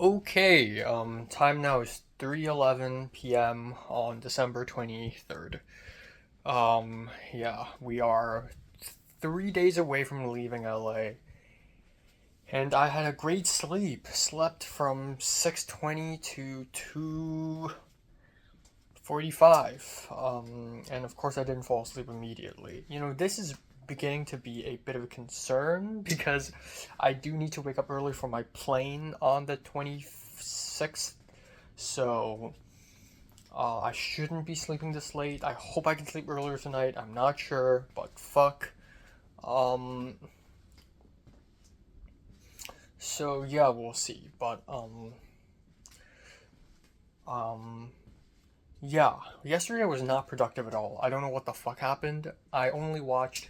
Okay, time now is 3:11 p.m. on December 23rd. Yeah, we are 3 days away from leaving LA, and I had a great sleep. Slept from 6:20 to 2:45. And of course I didn't fall asleep immediately. This is beginning to be a bit of a concern because I do need to wake up early for my plane on the 26th. So, I shouldn't be sleeping this late. I hope I can sleep earlier tonight. I'm not sure, but fuck. Um, so yeah, we'll see. Um, yeah, yesterday was not productive at all. I don't know what the fuck happened. I only watched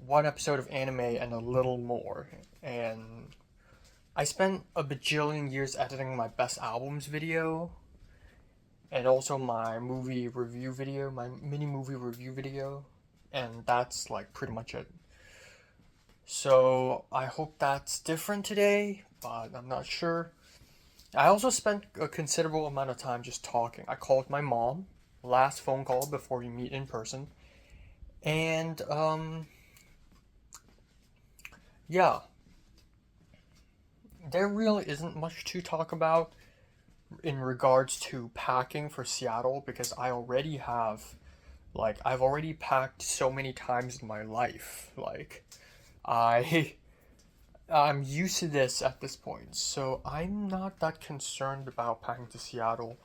one episode of anime and a little more, and I spent a bajillion years editing my best albums video and also my movie review video, my mini movie review video, and that's like pretty much it. So I hope that's different today, but I'm not sure. I also spent a considerable amount of time just talking. I called my mom, last phone call before we meet in person, and yeah, there really isn't much to talk about in regards to packing for Seattle because I've already packed so many times in my life. I I'm used to this at this point, so I'm not that concerned about packing to Seattle.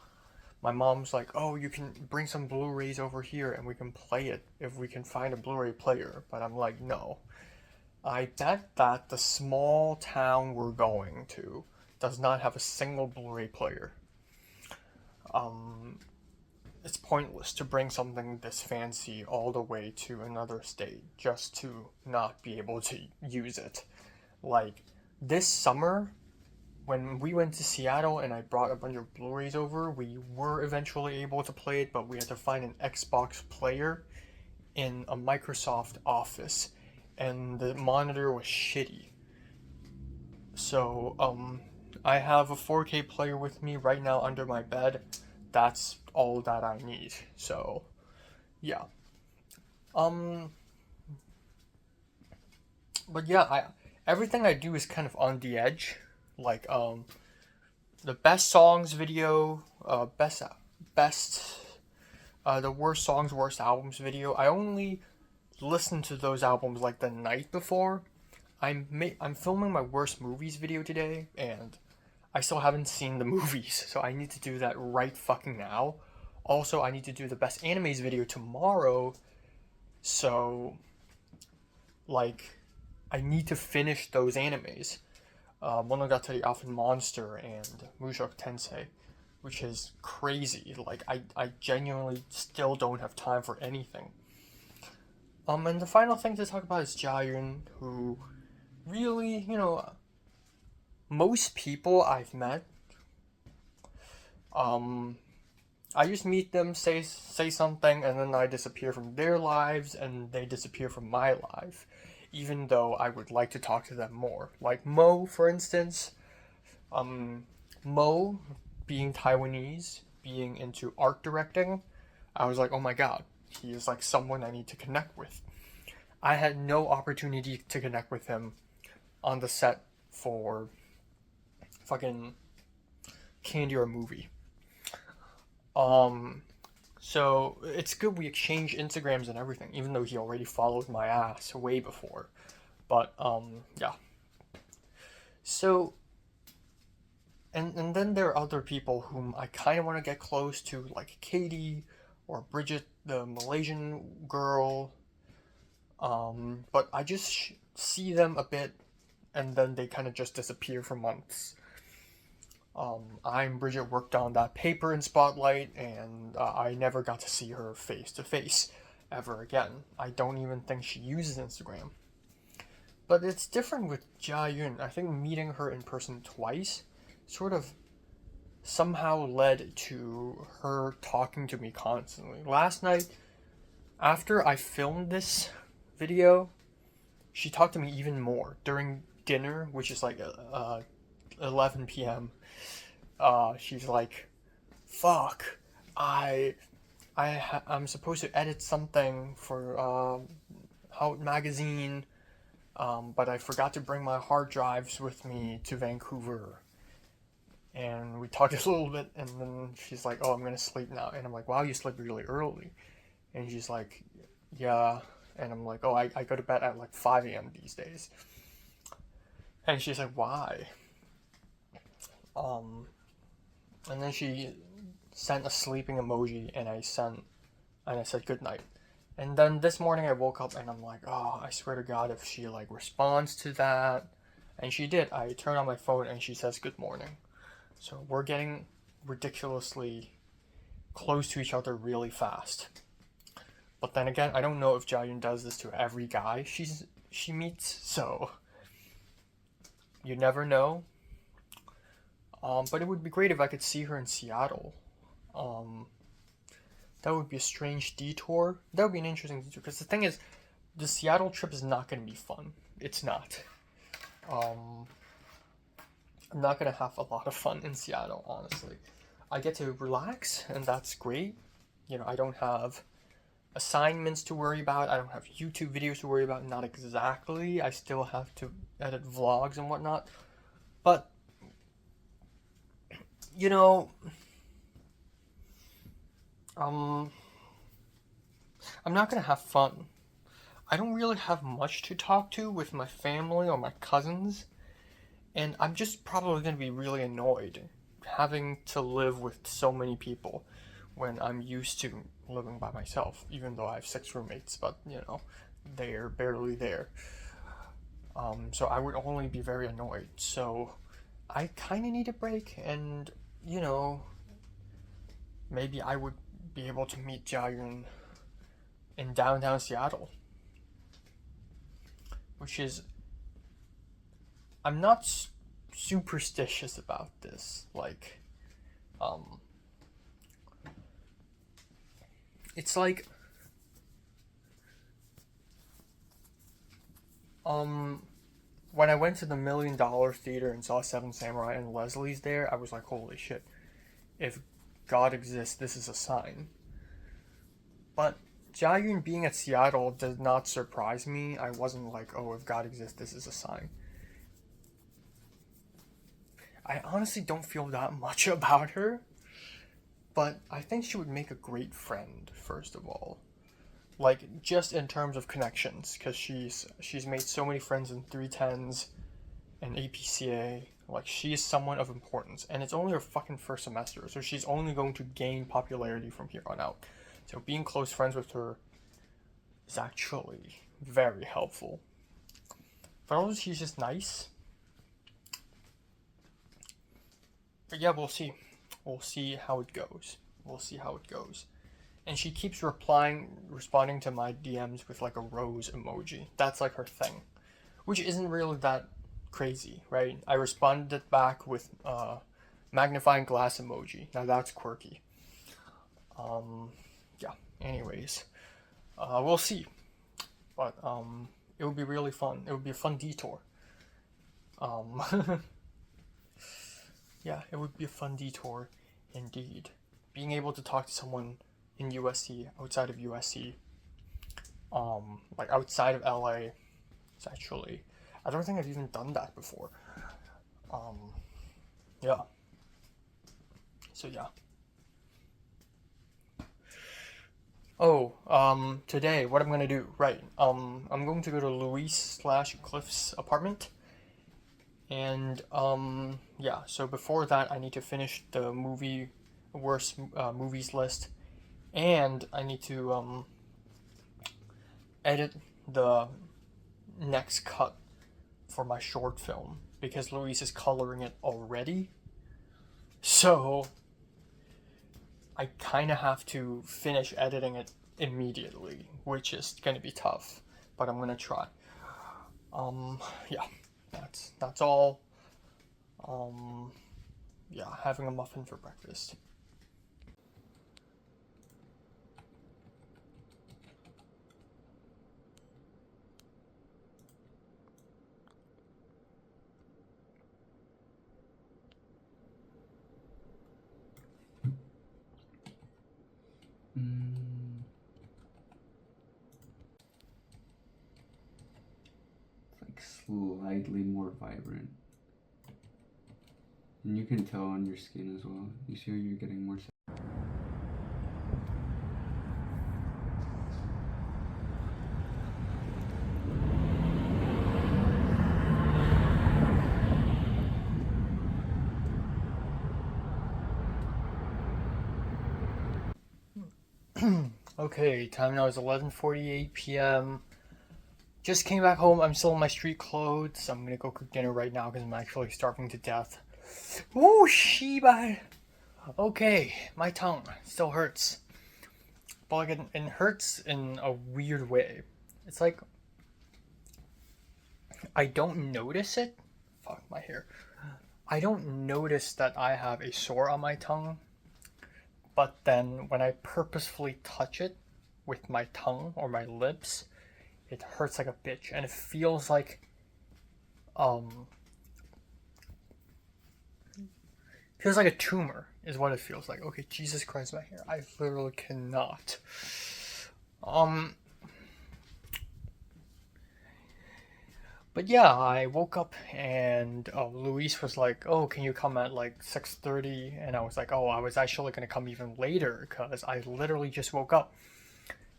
My mom's like, "Oh, you can bring some Blu-rays over here and we can play it if we can find a Blu-ray player." But I'm like, "No. I bet that the small town we're going to does not have a single Blu-ray player. Um, it's pointless to bring something this fancy all the way to another state just to not be able to use it. Like this summer, when we went to Seattle and I brought a bunch of Blu-rays over, we were eventually able to play it, but we had to find an Xbox player in a Microsoft office, and the monitor was shitty. So, I have a 4K player with me right now under my bed. That's all that I need. So, yeah. Um, but yeah, I everything I do is kind of on the edge. Like, the best songs video, best, the worst songs, worst albums video. I only listen to those albums like the night before. I'm filming my worst movies video today, and I still haven't seen the movies, so I need to do that right fucking now. Also, I need to do the best animes video tomorrow, so like I need to finish those animes. Monogatari Alpha Monster and Mushoku Tensei, which is crazy. I genuinely still don't have time for anything. And the final thing to talk about is Jayun, who really, most people I've met, um, I just meet them, say something, and then I disappear from their lives, and they disappear from my life. Even though I would like to talk to them more, like Mo, for instance. Um, Mo, being Taiwanese, being into art directing, I was like, oh my god, he is like someone I need to connect with. I had no opportunity to connect with him on the set for fucking Candy or movie. Um, so it's good we exchange Instagrams and everything, even though he already followed my ass way before. But yeah. So and then there are other people whom I kind of want to get close to, like Katie or Bridget, the Malaysian girl. But I just see them a bit, and then they kind of just disappear for months. I'm Bridget worked on that paper in Spotlight, and I never got to see her face to face ever again. I don't even think she uses Instagram. But it's different with Jia Yun. I think meeting her in person twice sort of somehow led to her talking to me constantly. Last night, after I filmed this video, she talked to me even more during dinner, which is like a 11 p.m. She's like, "Fuck, I I'm supposed to edit something for Out magazine, but I forgot to bring my hard drives with me to Vancouver." And we talked a little bit, and then she's like, "Oh, I'm gonna sleep now." And I'm like, "Wow, you sleep really early." And she's like, "Yeah." And I'm like, "Oh, I go to bed at like 5 a.m. these days." And she's like, "Why?" Um, and then she sent a sleeping emoji, and I said good night. And then this morning I woke up and I'm like, oh, I swear to God, if she like responds to that, and she did. I turn on my phone and she says good morning. So we're getting ridiculously close to each other really fast. But then again, I don't know if Jiayun does this to every guy she meets, so you never know. But it would be great if I could see her in Seattle. Um, that would be a strange detour. That would be an interesting detour because the thing is, the Seattle trip is not going to be fun. It's not. Um, I'm not going to have a lot of fun in Seattle, honestly. I get to relax, and that's great. You know, I don't have assignments to worry about. I don't have YouTube videos to worry about. Not exactly. I still have to edit vlogs and whatnot. But, you know, um, I'm not going to have fun. I don't really have much to talk to with my family or my cousins, and I'm just probably going to be really annoyed having to live with so many people when I'm used to living by myself, even though I have 6 roommates, but you know, they're barely there. So I would only be very annoyed. So I kind of need a break, and you know, maybe I would be able to meet Jiayun in downtown Seattle, which is I'm not superstitious about this. Like, um, it's like, um, when I went to the $1 Million Theater and saw Seven Samurai and Leslie's there, I was like, holy shit! If God exists, this is a sign. But Jiayun being at Seattle did not surprise me. I wasn't like, oh, if God exists, this is a sign. I honestly don't feel that much about her, but I think she would make a great friend, first of all. Like, just in terms of connections, because she's made so many friends in 310s and APCA. Like, she is someone of importance, and it's only her fucking first semester, so she's only going to gain popularity from here on out. So being close friends with her is actually very helpful. But also, she's just nice. But yeah, we'll see. We'll see how it goes. We'll see how it goes. And she keeps responding to my DMs with like a rose emoji. That's like her thing, which isn't really that crazy, right? I responded back with magnifying glass emoji. Now that's quirky. Yeah. Anyways, we'll see. But it would be really fun. It would be a fun detour. Um, yeah, it would be a fun detour, indeed. Being able to talk to someone in USC, outside of USC, like outside of LA, it's actually, I don't think I've even done that before. Um, yeah. So yeah. Oh, today, what I'm gonna do, right, I'm going to go to Luis/Cliff's apartment, and, yeah, so before that, I need to finish the worst movies list, and I need to, edit the next cut for my short film, because Luis is coloring it already, so I kind of have to finish editing it immediately, which is going to be tough, but I'm going to try. Yeah, that's all. Yeah, having a muffin for breakfast. slightly more vibrant. And you can tell on your skin as well. You see how you're getting more. Okay, time now is 11:48 p.m. Just came back home. I'm still in my street clothes. I'm gonna go cook dinner right now because I'm actually starving to death. Ooh, Shiba. Okay, my tongue still hurts, but like it hurts in a weird way. It's like I don't notice it. Fuck my hair. I don't notice that I have a sore on my tongue, but then when I purposefully touch it with my tongue or my lips, it hurts like a bitch, and it feels like um feels like a tumor is what it feels like. Okay, Jesus Christ, my hair. I literally cannot. Um, but yeah, I woke up and Luis was like, "Oh, can you come at like 6:30?" And I was like, "Oh, I was actually gonna come even later because I literally just woke up."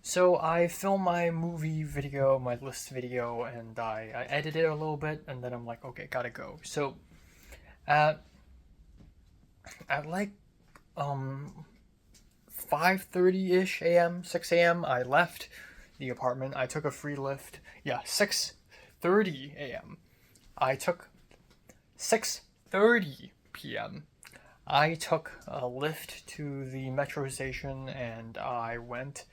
So I filmed my movie video, my list video, and I edited it a little bit, and then I'm like, okay, gotta go. So at at like um 5:30 ish a.m., 6 a.m., I left the apartment. I took a free lift. Yeah, 6:30 a.m. I took 6:30 p.m. I took a lift to the metro station and I went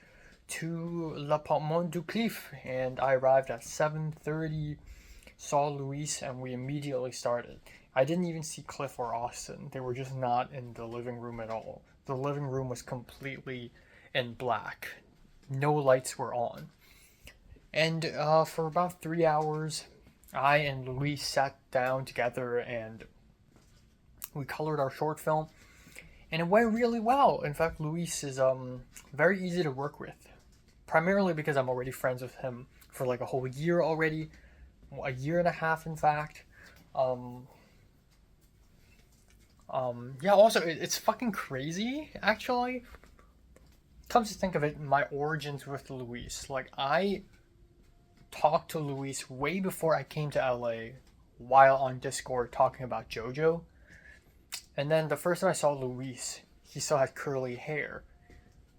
to Le Pont du Cliff and I arrived at 7:30, saw Luis, and we immediately started. I didn't even see Cliff or Austin. They were just not in the living room at all. The living room was completely in black. No lights were on. And for about 3 hours, I and Luis sat down together and we colored our short film. And it went really well. In fact, Luis is very easy to work with. Primarily because I'm already friends with him for like a whole year already. A year and a half, in fact. Um, yeah, also, it's fucking crazy, actually. Comes to think of it, my origins with Luis. Like, I talked to Luis way before I came to LA while on Discord talking about JoJo. And then the first time I saw Luis, he still had curly hair.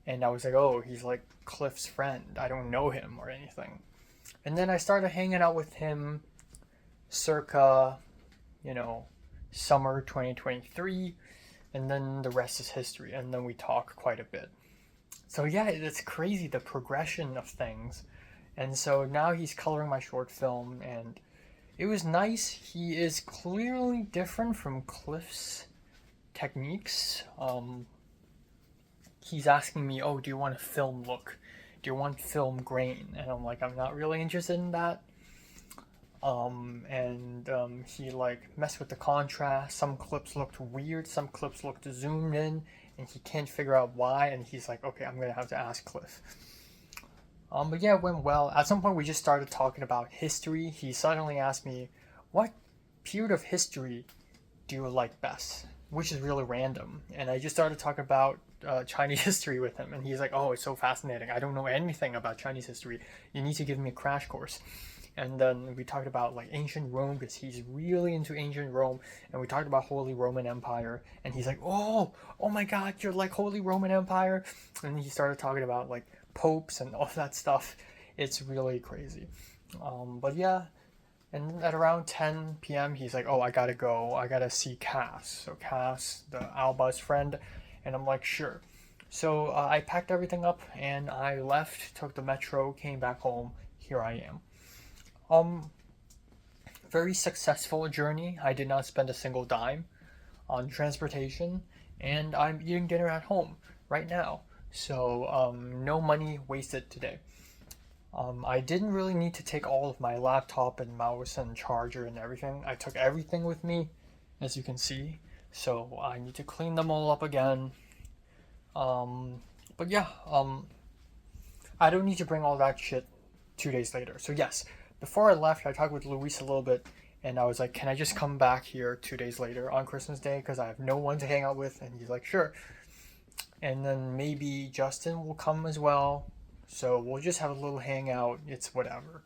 And I was like, oh, he's like Cliff's friend. I don't know him or anything. And then I started hanging out with him circa, you know, summer 2023. And then the rest is history. And then we talk quite a bit. So yeah, it's crazy the progression of things. And so now he's coloring my short film, and it was nice. He is clearly different from Cliff's techniques. He's asking me, "Oh, do you want a film look? Do you want film grain?" And I'm like, "I'm not really interested in that." He like messed with the contrast. Some clips looked weird. Some clips looked zoomed in, and he can't figure out why. And he's like, "Okay, I'm gonna have to ask Cliff." But yeah, it went well. At some point, we just started talking about history. He suddenly asked me, "What period of history do you like best?" Which is really random. And I just started talking about Chinese history with him. And he's like, "Oh, it's so fascinating. I don't know anything about Chinese history. You need to give me a crash course." And then we talked about like ancient Rome because he's really into ancient Rome. And we talked about Holy Roman Empire. And he's like, oh my God, you're like Holy Roman Empire. And he started talking about like popes and all that stuff. It's really crazy. But yeah, and at around 10 p.m., he's like, "Oh, I gotta go. I gotta see Cass." So Cass, the Alba's friend, and I'm like, "Sure." So I packed everything up and I left, took the metro, came back home. Here I am. Um, Very successful journey. I did not spend a single dime on transportation, and I'm eating dinner at home right now. So no money wasted today. I didn't really need to take all of my laptop and mouse and charger and everything. I took everything with me, as you can see. So I need to clean them all up again. But yeah, I don't need to bring all that shit 2 days later. So yes, before I left, I talked with Luis a little bit, and I was like, "Can I just come back here 2 days later on Christmas Day because I have no one to hang out with?" And he's like, "Sure." And then maybe Justin will come as well, so we'll just have a little hangout. It's whatever.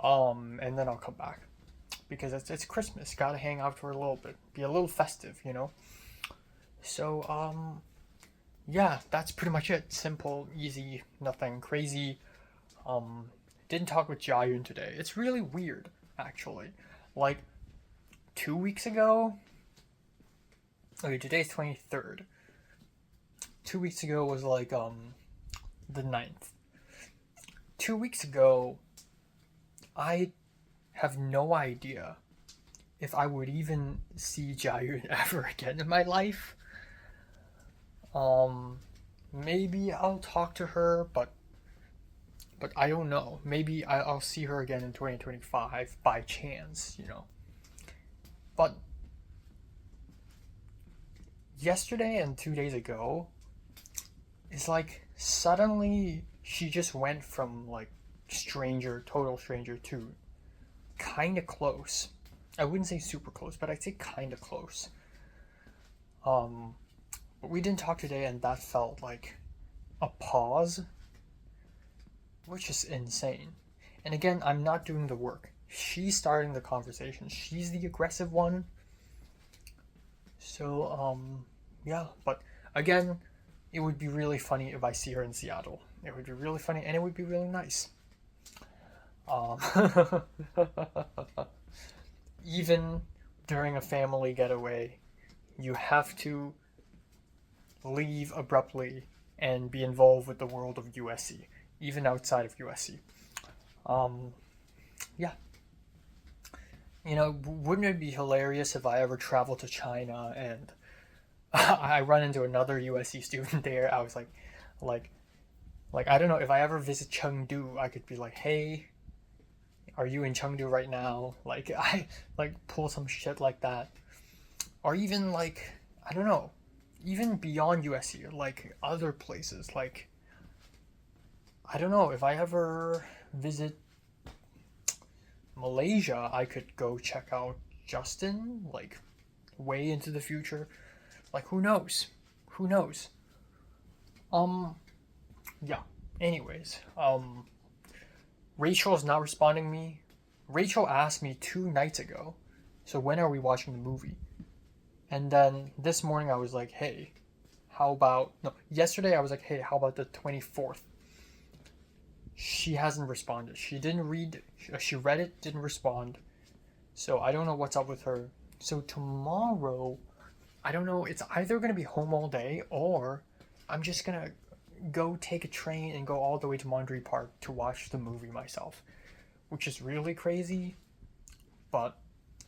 And then I'll come back because it's Christmas. Gotta hang out for a little bit, be a little festive, you know. So yeah, that's pretty much it. Simple, easy, nothing crazy. Um, didn't talk with Jayun today. It's really weird, actually. Like 2 weeks ago. Okay, today's 23rd. 2 weeks ago was like the 9th. 2 weeks ago, I have no idea if I would even see Jayun ever again in my life. Um, maybe I'll talk to her, but I don't know. Maybe I'll see her again in 2025 by chance, you know. But yesterday and 2 days ago, it's like suddenly she just went from like stranger, total stranger, to kind of close. I wouldn't say super close, but I'd say kind of close. Um, but we didn't talk today, and that felt like a pause, which is insane. And again, I'm not doing the work. She's starting the conversation. She's the aggressive one. So, yeah. But again, it would be really funny if I see her in Seattle. It would be really funny, and it would be really nice. Um, even during a family getaway, you have to leave abruptly and be involved with the world of USC, even outside of USC. Um, yeah, you know, wouldn't it be hilarious if I ever travel to China and I run into another USC student there? I was like, I don't know, if I ever visit Chengdu, I could be like, hey, are you in Chengdu right now? Like, I like pull some shit like that, or even like, I don't know, even beyond USC, like other places, like I don't know, if I ever visit Malaysia, I could go check out Justin, like way into the future. Like who knows? Who knows? Um yeah. Anyways, Rachel's not responding me. Rachel asked me 2 nights ago, so when are we watching the movie? And then this morning I was like, hey, how about no, yesterday I was like, hey, how about the 24th? She hasn't responded. She didn't read. She read it, didn't respond. So I don't know what's up with her. So tomorrow, I don't know. It's either gonna be home all day or I'm just gonna go take a train and go all the way to Monterey Park to watch the movie myself, which is really crazy. But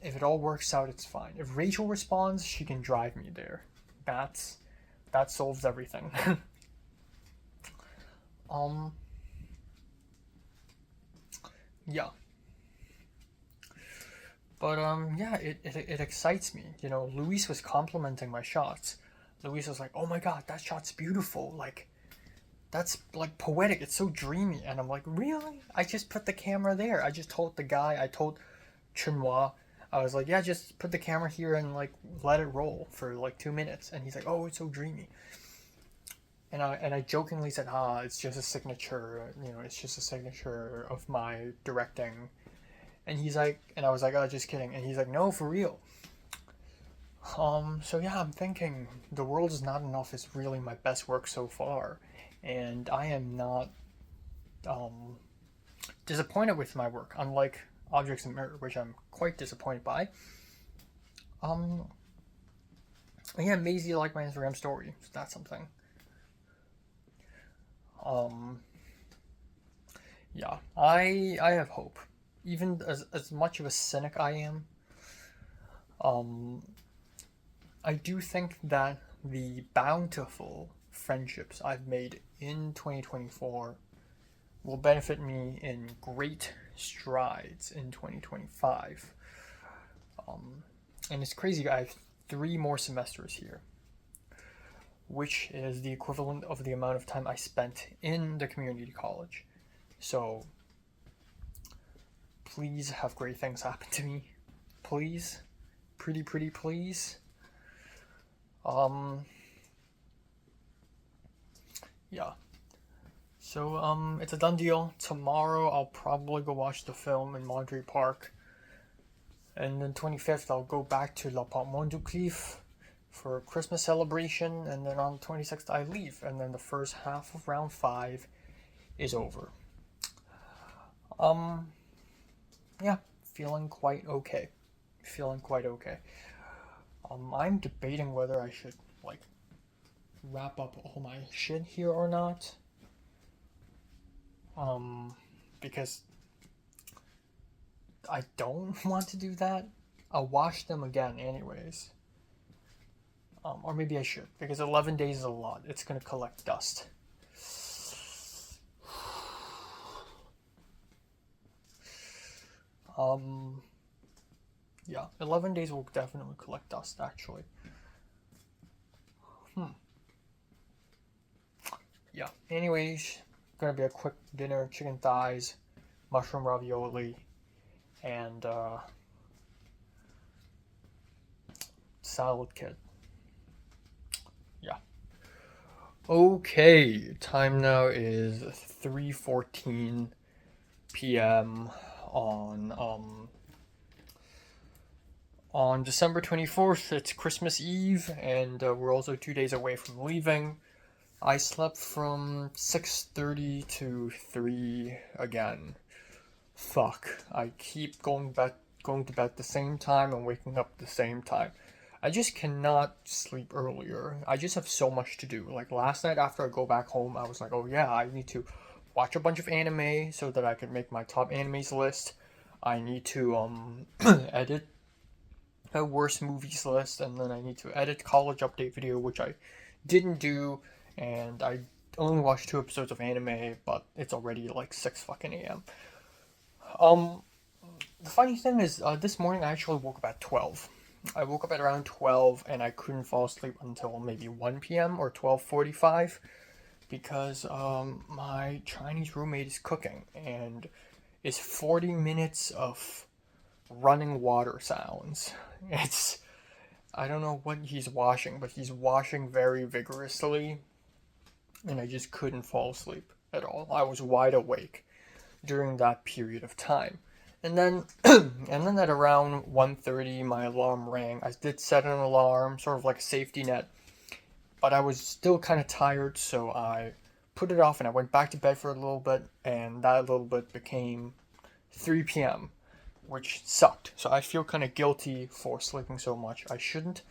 if it all works out, it's fine. If Rachel responds, she can drive me there. That solves everything. um. Yeah. But yeah, it excites me. You know, Luis was complimenting my shots. Luis was like, "Oh my god, that shot's beautiful. Like, that's like poetic. It's so dreamy." And I'm like, "Really? I just put the camera there. I just told the guy. I told Chunhua. I was like, yeah, just put the camera here and like let it roll for like 2 minutes." And he's like, "Oh, it's so dreamy." And I jokingly said, "Ah, it's just a signature. You know, it's just a signature of my directing." And he's like, and I was like, "Oh, just kidding." And he's like, "No, for real." So yeah, I'm thinking The World Is Not Enough is really my best work so far, and I am not um, disappointed with my work. Unlike Objects in Mirror, which I'm quite disappointed by. Um, yeah, Maisie liked my Instagram story. So that's something. Um, yeah, I have hope. Even as much of a cynic I am, um, I do think that the bountiful friendships I've made in 2024 will benefit me in great strides in 2025. And it's crazy, I have 3 more semesters here, which is the equivalent of the amount of time I spent in the community college. So please have great things happen to me. Please. Pretty please. Yeah. So, it's a done deal. Tomorrow I'll probably go watch the film in Monterey Park. And then 25th I'll go back to La Porte Montcliff for a Christmas celebration, and then on the 26th I leave, and then the first half of round 5 is over. Yeah, feeling quite okay. I'm debating whether I should, like, wrap up all my shit here or not. Because I don't want to do that. I'll wash them again anyways. Or maybe I should, because 11 days is a lot. It's gonna collect dust. Yeah, 11 days will definitely collect dust, actually. Yeah, anyways, gonna be a quick dinner, chicken thighs, mushroom ravioli, and, salad kit. Yeah. Okay, time now is 3:14 p.m. on December 24th. It's Christmas Eve, and we're also 2 days away from leaving. I slept from 6:30 to 3 again. Fuck. I keep going to bed the same time and waking up the same time. I just cannot sleep earlier. I just have so much to do. Like last night after I go back home, I was like, oh yeah, I need to watch a bunch of anime so that I can make my top animes list. I need to edit a worst movies list, and then I need to edit college update video, which I didn't do, and I only watched 2 episodes of anime, but it's already like 6 fucking a.m. The funny thing is, this morning I actually woke up at 12. I woke up at around 12, and I couldn't fall asleep until maybe 1 p.m. or 12:45, because my Chinese roommate is cooking, and it's 40 minutes of running water sounds. I don't know what he's washing, but he's washing very vigorously, and I just couldn't fall asleep at all. I was wide awake during that period of time. And then at around 1:30 my alarm rang. I did set an alarm, sort of like a safety net, but I was still kind of tired, so I put it off and I went back to bed for a little bit, and that little bit became 3 p.m., which sucked. So I feel kind of guilty for sleeping so much. I shouldn't.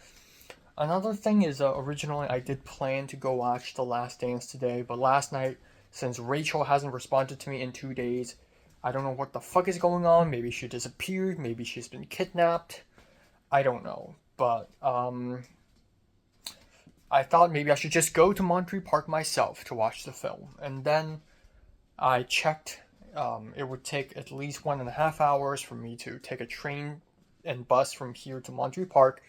Another thing is, originally I did plan to go watch The Last Dance today, but last night, since Rachel hasn't responded to me in 2 days, I don't know what the fuck is going on. Maybe she disappeared. Maybe she's been kidnapped. I don't know. But, I thought maybe I should just go to Monterey Park myself to watch the film. And then I checked. It would take at least 1.5 hours for me to take a train and bus from here to Monterey Park,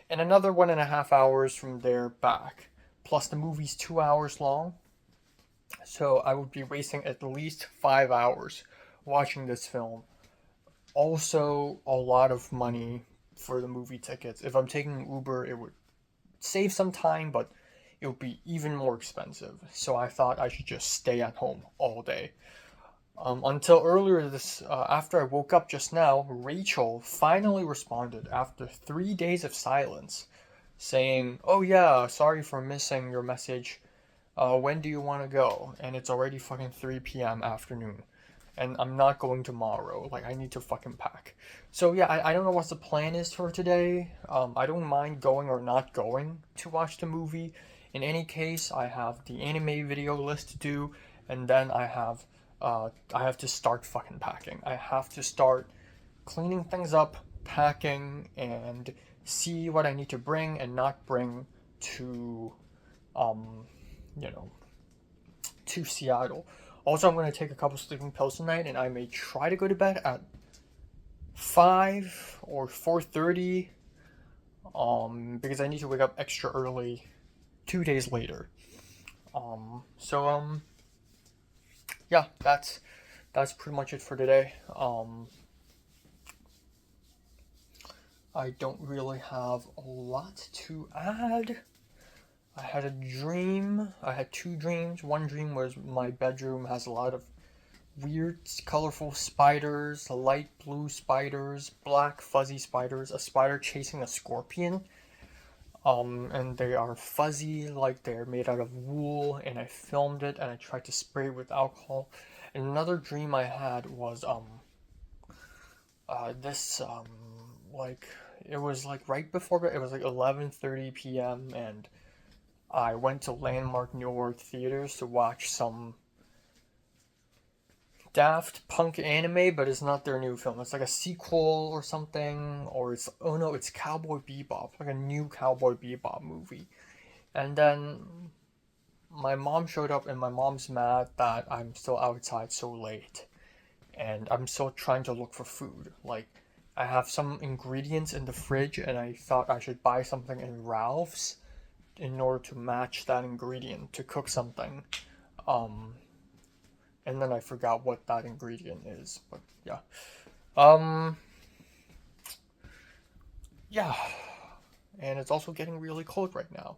and another 1.5 hours from there back. Plus the movie's 2 hours long. So I would be wasting at least 5 hours watching this film. Also, a lot of money for the movie tickets. If I'm taking Uber, it would save some time, but it would be even more expensive. So I thought I should just stay at home all day. Until earlier after I woke up just now, Rachel finally responded after 3 days of silence, saying, oh yeah, sorry for missing your message. When do you want to go? And it's already fucking 3 p.m. afternoon. And I'm not going tomorrow. Like, I need to fucking pack. So yeah, I don't know what the plan is for today. I don't mind going or not going to watch the movie. In any case, I have the anime video list to do, and then I have to start fucking packing. I have to start cleaning things up, packing, and see what I need to bring and not bring to, to Seattle. Also, I'm going to take a couple sleeping pills tonight, and I may try to go to bed at 5 or 4:30, because I need to wake up extra early 2 days later. Yeah, that's pretty much it for today. I don't really have a lot to add. I had a dream. I had two dreams. One dream was my bedroom has a lot of weird, colorful spiders, light blue spiders, black fuzzy spiders, a spider chasing a scorpion. And they are fuzzy, like they're made out of wool, and I filmed it and I tried to spray it with alcohol. And another dream I had was, like, it was like right before, it was like 11:30 p.m. and I went to Landmark New York Theaters to watch some Daft Punk anime, but it's not their new film. It's like a sequel or something, or it's, oh no, it's Cowboy Bebop, like a new Cowboy Bebop movie. And then my mom showed up, and my mom's mad that I'm still outside so late, and I'm still trying to look for food. Like, I have some ingredients in the fridge, and I thought I should buy something in Ralph's in order to match that ingredient to cook something. And then I forgot what that ingredient is, but yeah. Yeah. And it's also getting really cold right now.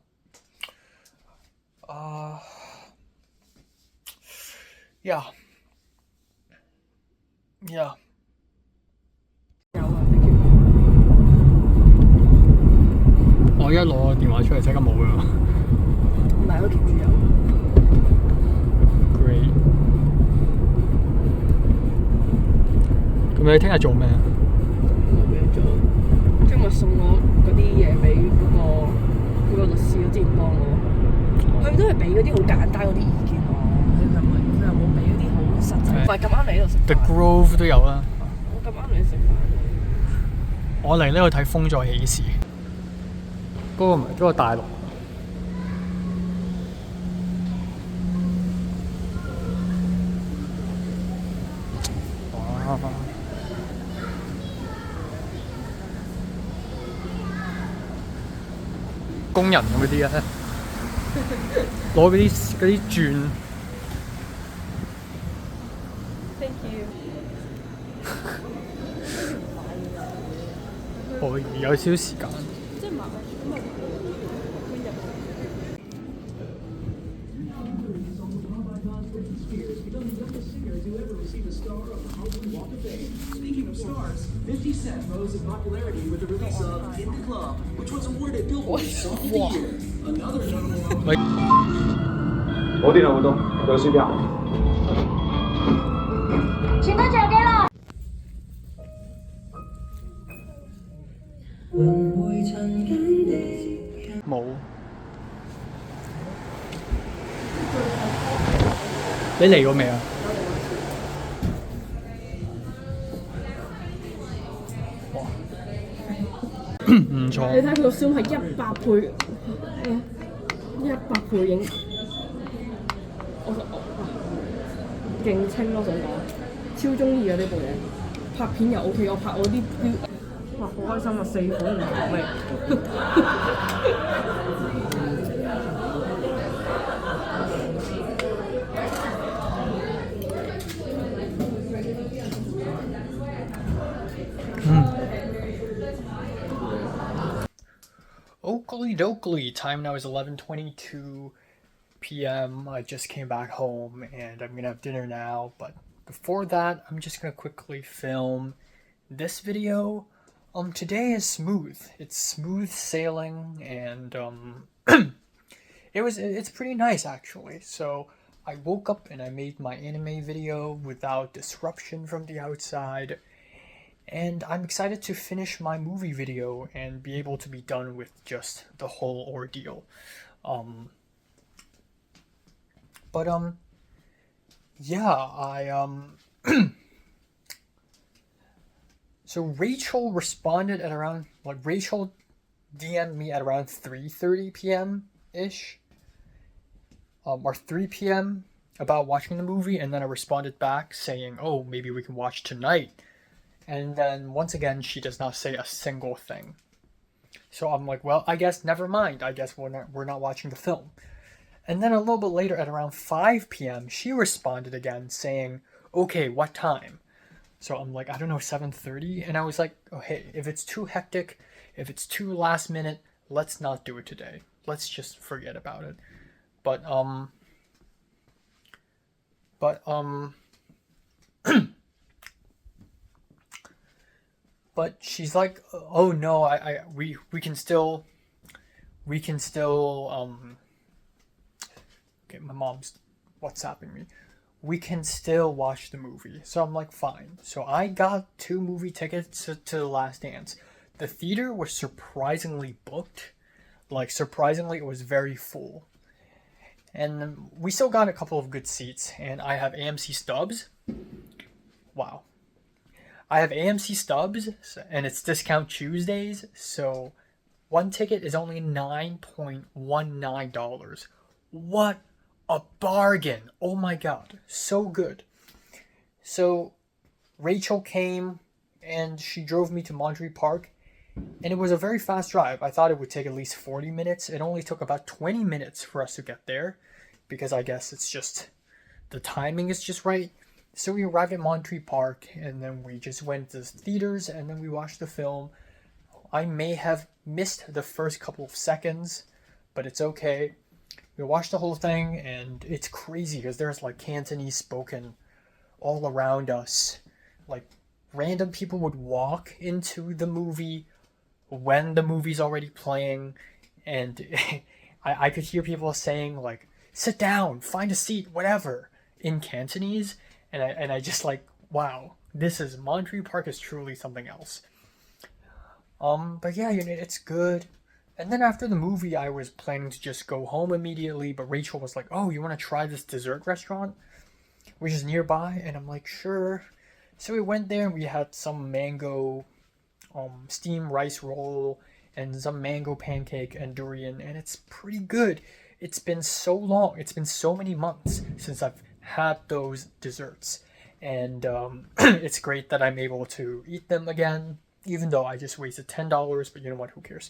Yeah. Yeah. 有啊，你叫我一攞個電話出嚟即刻冇㗎啦。唔係佢 keep 住有。Great。咁你聽日做咩啊？冇嘢做，今日送我嗰啲嘢俾嗰個律師，之前幫我。佢都係俾嗰啲好簡單嗰啲意見我，佢又冇俾嗰啲好實際。唔係咁啱嚟呢度食 The 飯。Grove 都有啦。我咁啱嚟食飯。我嚟呢度睇風再起時。嗰個唔係嗰個大陸。哇！工人咁嗰啲咧，攞嗰啲鑽。Thank you。我有少少時間。即係麻煩咁啊！Speaking of stars, 50 Cent rose in popularity with the release of In the Club, which was awarded Billboard's Song of the Year. Another notable 我電腦活動有書標。請多謝機啦。冇。你嚟過未啊？哇！唔錯。你睇佢個 zoom 係100倍，100倍影，勁清咯，想講，超中意啊呢部嘢，拍片又 OK，我拍我啲哇好開心啊，4款唔同味。Oakley dokley, time now is 11:22 p.m. I just came back home and I'm gonna have dinner now, but before that, I'm just gonna quickly film this video. Today is smooth. It's smooth sailing and it's pretty nice actually. So I woke up and I made my anime video without disruption from the outside. And I'm excited to finish my movie video and be able to be done with just the whole ordeal. Yeah, so Rachel responded at around, like, Rachel DM'd me at around 3:30 p.m. ish, or 3 p.m. about watching the movie, and then I responded back saying, oh, maybe we can watch tonight. And then once again, she does not say a single thing. So I'm like, well, I guess never mind. I guess we're not watching the film. And then a little bit later, at around 5 p.m., she responded again saying, okay, what time? So I'm like, I don't know, 7:30? And I was like, oh, hey, if it's too hectic, If it's too last minute, let's not do it today. Let's just forget about it. But but she's like, oh no, we can still okay, my mom's WhatsApping me. We can still watch the movie. So I'm like, fine. So I got 2 movie tickets to The Last Dance. The theater was surprisingly booked. Like, surprisingly, it was very full. And we still got a couple of good seats. And I have AMC stubs. Wow. I have AMC stubs, and it's discount Tuesdays. So one ticket is only $9.19. What a bargain. Oh my god. So good. So Rachel came and she drove me to Monterey Park, and it was a very fast drive. I thought it would take at least 40 minutes. It only took about 20 minutes for us to get there, because I guess it's just, the timing is just right. So we arrived at Monterey Park, and then we just went to the theaters, and then we watched the film. I may have missed the first couple of seconds, but it's okay. We watched the whole thing, and it's crazy because there's like Cantonese spoken all around us. Like, random people would walk into the movie when the movie's already playing, and I could hear people saying like, sit down, find a seat, whatever, in Cantonese, and I just like, wow, Monterey Park is truly something else. But yeah, it's good. And then after the movie, I was planning to just go home immediately, but Rachel was like, oh, you want to try this dessert restaurant, which is nearby? And I'm like, sure. So we went there, and we had some mango steamed rice roll and some mango pancake and durian, and it's pretty good. It's been so long, it's been so many months since I've had those desserts, and it's great that I'm able to eat them again, even though I just wasted $10, but you know what, who cares?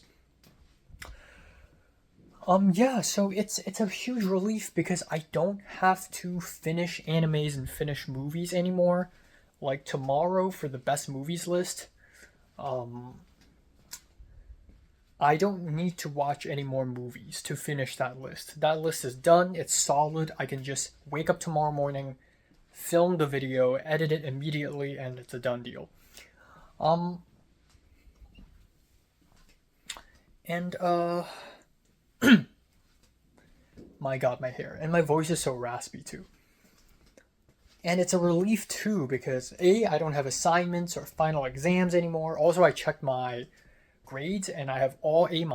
Yeah, so it's a huge relief because I don't have to finish animes and finish movies anymore. Like tomorrow for the best movies list, I don't need to watch any more movies to finish that list. That list is done, it's solid. I can just wake up tomorrow morning, film the video, edit it immediately, and it's a done deal. My god, my hair. And my voice is so raspy too. And it's a relief too, because I don't have assignments or final exams anymore. Also, I checked my grades and I have all A-,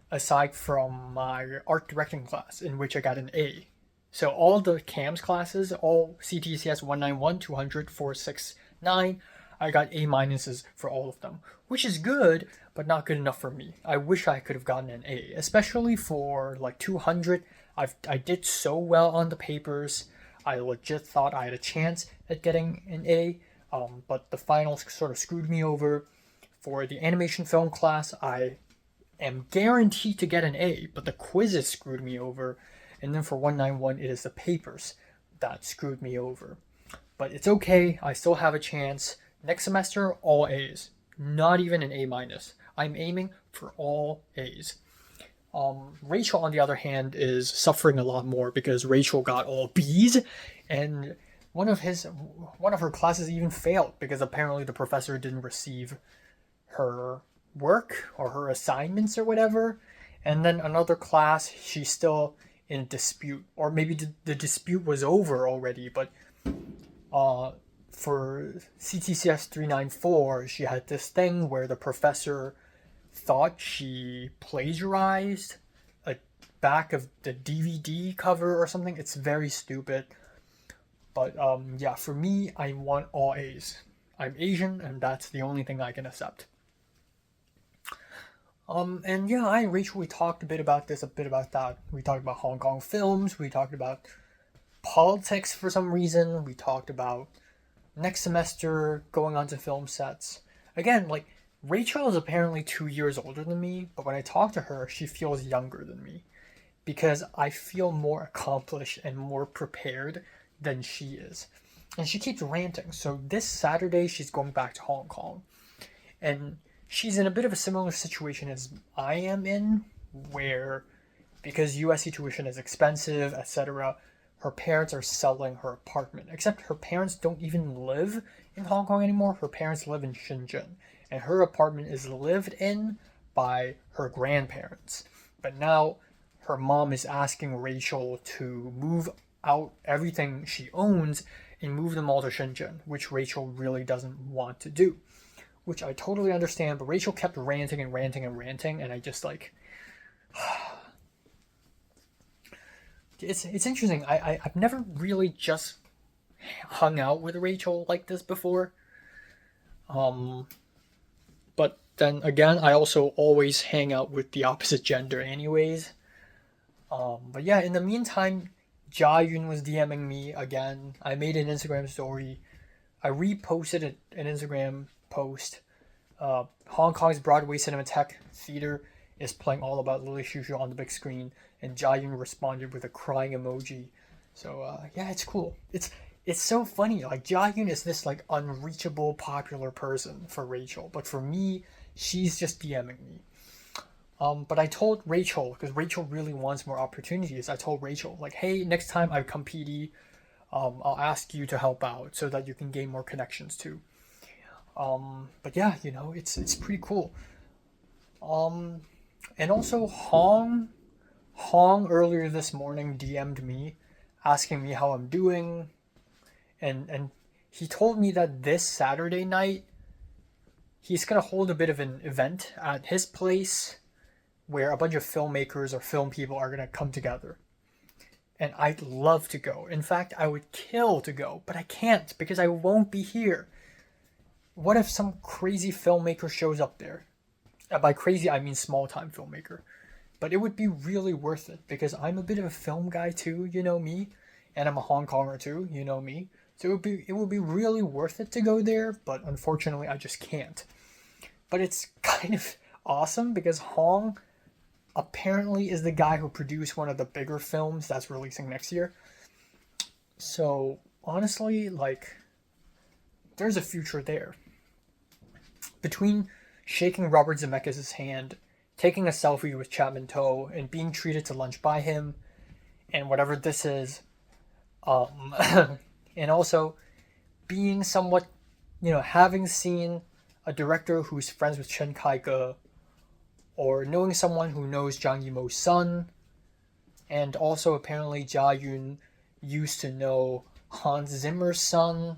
aside from my art directing class, in which I got an A. So all the CAMS classes, all CTCS 191, 200, 469, I got A- for all of them, which is good, but not good enough for me. I wish I could have gotten an A, especially for like 200. I did so well on the papers. I legit thought I had a chance at getting an A, but the finals sort of screwed me over. For the animation film class, I am guaranteed to get an A, but the quizzes screwed me over. And then for 191, it is the papers that screwed me over. But it's okay, I still have a chance. Next semester, all A's. Not even an A-. I'm aiming for all A's. Rachel, on the other hand, is suffering a lot more because Rachel got all B's, and one of her classes even failed because apparently the professor didn't receive her work or her assignments or whatever. And then another class, she's still in dispute, or maybe the dispute was over already, but for CTCS 394, she had this thing where the professor thought she plagiarized a back of the DVD cover or something. It's very stupid. But yeah, for me, I want all A's. I'm Asian, and that's the only thing I can accept. And yeah, I and Rachel, we talked a bit about this, a bit about that. We talked about Hong Kong films. We talked about politics for some reason. We talked about next semester going on to film sets. Again, like, Rachel is apparently 2 years older than me, but when I talk to her, she feels younger than me because I feel more accomplished and more prepared than she is. And she keeps ranting. So this Saturday, she's going back to Hong Kong. And she's in a bit of a similar situation as I am in, where because USC tuition is expensive, etc., her parents are selling her apartment. Except her parents don't even live in Hong Kong anymore. Her parents live in Shenzhen, and her apartment is lived in by her grandparents. But now her mom is asking Rachel to move out everything she owns and move them all to Shenzhen, which Rachel really doesn't want to do. Which I totally understand, but Rachel kept ranting and ranting and ranting, and I just like... It's interesting. I've never really just hung out with Rachel like this before. But then again, I also always hang out with the opposite gender anyways. But yeah, in the meantime, Jia-Yun was DMing me again. I made an Instagram story. I reposted an Instagram post. Hong Kong's Broadway Cinematheque Theater is playing All About Lily Shushu on the big screen, and Jia-Yun responded with a crying emoji. So yeah, it's cool. It's so funny. Like, Jia-Yun is this like unreachable popular person for Rachel, but for me, she's just DMing me. But I told Rachel, because Rachel really wants more opportunities, I told Rachel, like, hey, next time I come PD, I'll ask you to help out so that you can gain more connections too. But yeah, you know, it's pretty cool. And also Hong earlier this morning DM'd me asking me how I'm doing, and he told me that this Saturday night he's gonna hold a bit of an event at his place where a bunch of filmmakers or film people are gonna come together. And I'd love to go. In fact, I would kill to go, but I can't because I won't be here. What if some crazy filmmaker shows up there? By crazy, I mean small-time filmmaker. But it would be really worth it because I'm a bit of a film guy too, you know me, and I'm a Hong Konger too, you know me. So it would be really worth it to go there, but unfortunately I just can't. But it's kind of awesome because Hong apparently is the guy who produced one of the bigger films that's releasing next year. So honestly, like, there's a future there. Between shaking Robert Zemeckis' hand, taking a selfie with Chapman Toe, and being treated to lunch by him, and whatever this is, and also being somewhat, you know, having seen a director who's friends with Chen Kaige, or knowing someone who knows Zhang Yimou's son, and also apparently Jia-Yun used to know Hans Zimmer's son.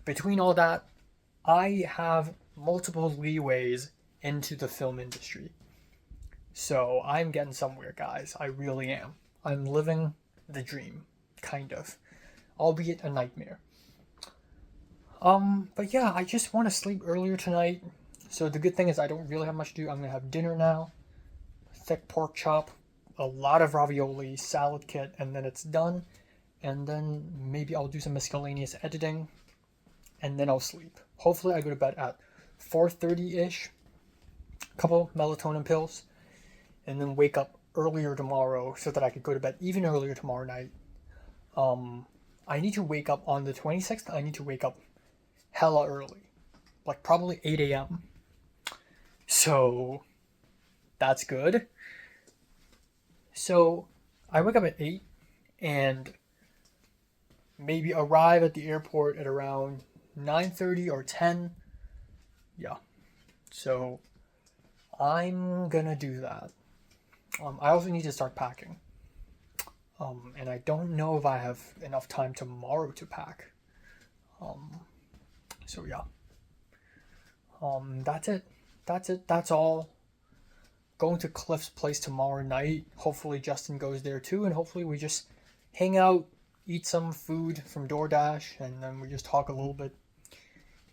Between all that, I have multiple leeways into the film industry. So I'm getting somewhere, guys. I really am. I'm living the dream, kind of. Albeit a nightmare. But yeah, I just want to sleep earlier tonight. So the good thing is I don't really have much to do. I'm going to have dinner now. Thick pork chop, a lot of ravioli, salad kit, and then it's done. And then maybe I'll do some miscellaneous editing. And then I'll sleep. Hopefully I go to bed at 4:30-ish. Couple melatonin pills. And then wake up earlier tomorrow so that I could go to bed even earlier tomorrow night. I need to wake up on the 26th. I need to wake up hella early. Like probably 8 a.m. So that's good. So I wake up at 8 and maybe arrive at the airport at around 9:30 or 10. Yeah. So I'm gonna do that. I also need to start packing. And I don't know if I have enough time tomorrow to pack. So yeah. That's it. That's all. Going to Cliff's place tomorrow night. Hopefully Justin goes there too, and hopefully we just hang out, eat some food from DoorDash, and then we just talk a little bit.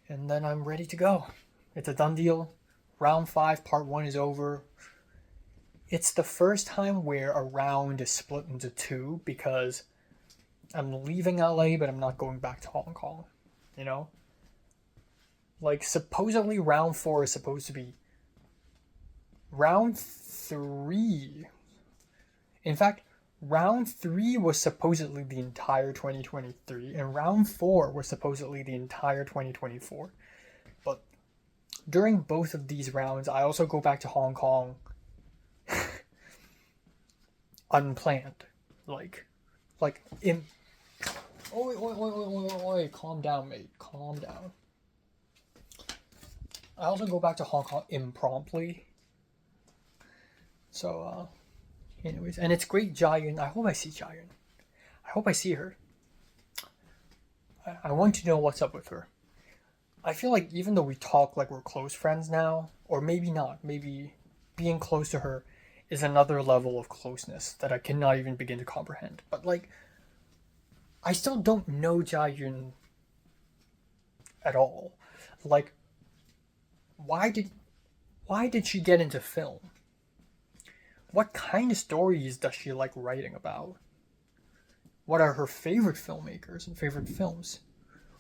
And then I'm ready to go. It's a done deal. Round 5, part 1 is over. It's the first time where a round is split into 2 because I'm leaving LA, but I'm not going back to Hong Kong. You know? Like, supposedly round 4 is supposed to be round 3. In fact, round 3 was supposedly the entire 2023, and round 4 was supposedly the entire 2024. But during both of these rounds, I also go back to Hong Kong unplanned. Like in. Oi, calm down, mate. Calm down. I also go back to Hong Kong impromptu. So, anyways, and it's great, Jiayun. I hope I see Jiayun. I hope I see her. I want to know what's up with her. I feel like even though we talk like we're close friends now, or maybe not, maybe being close to her is another level of closeness that I cannot even begin to comprehend. But like, I still don't know Jiayun at all. Like, why did she get into film? What kind of stories does she like writing about? What are her favorite filmmakers and favorite films?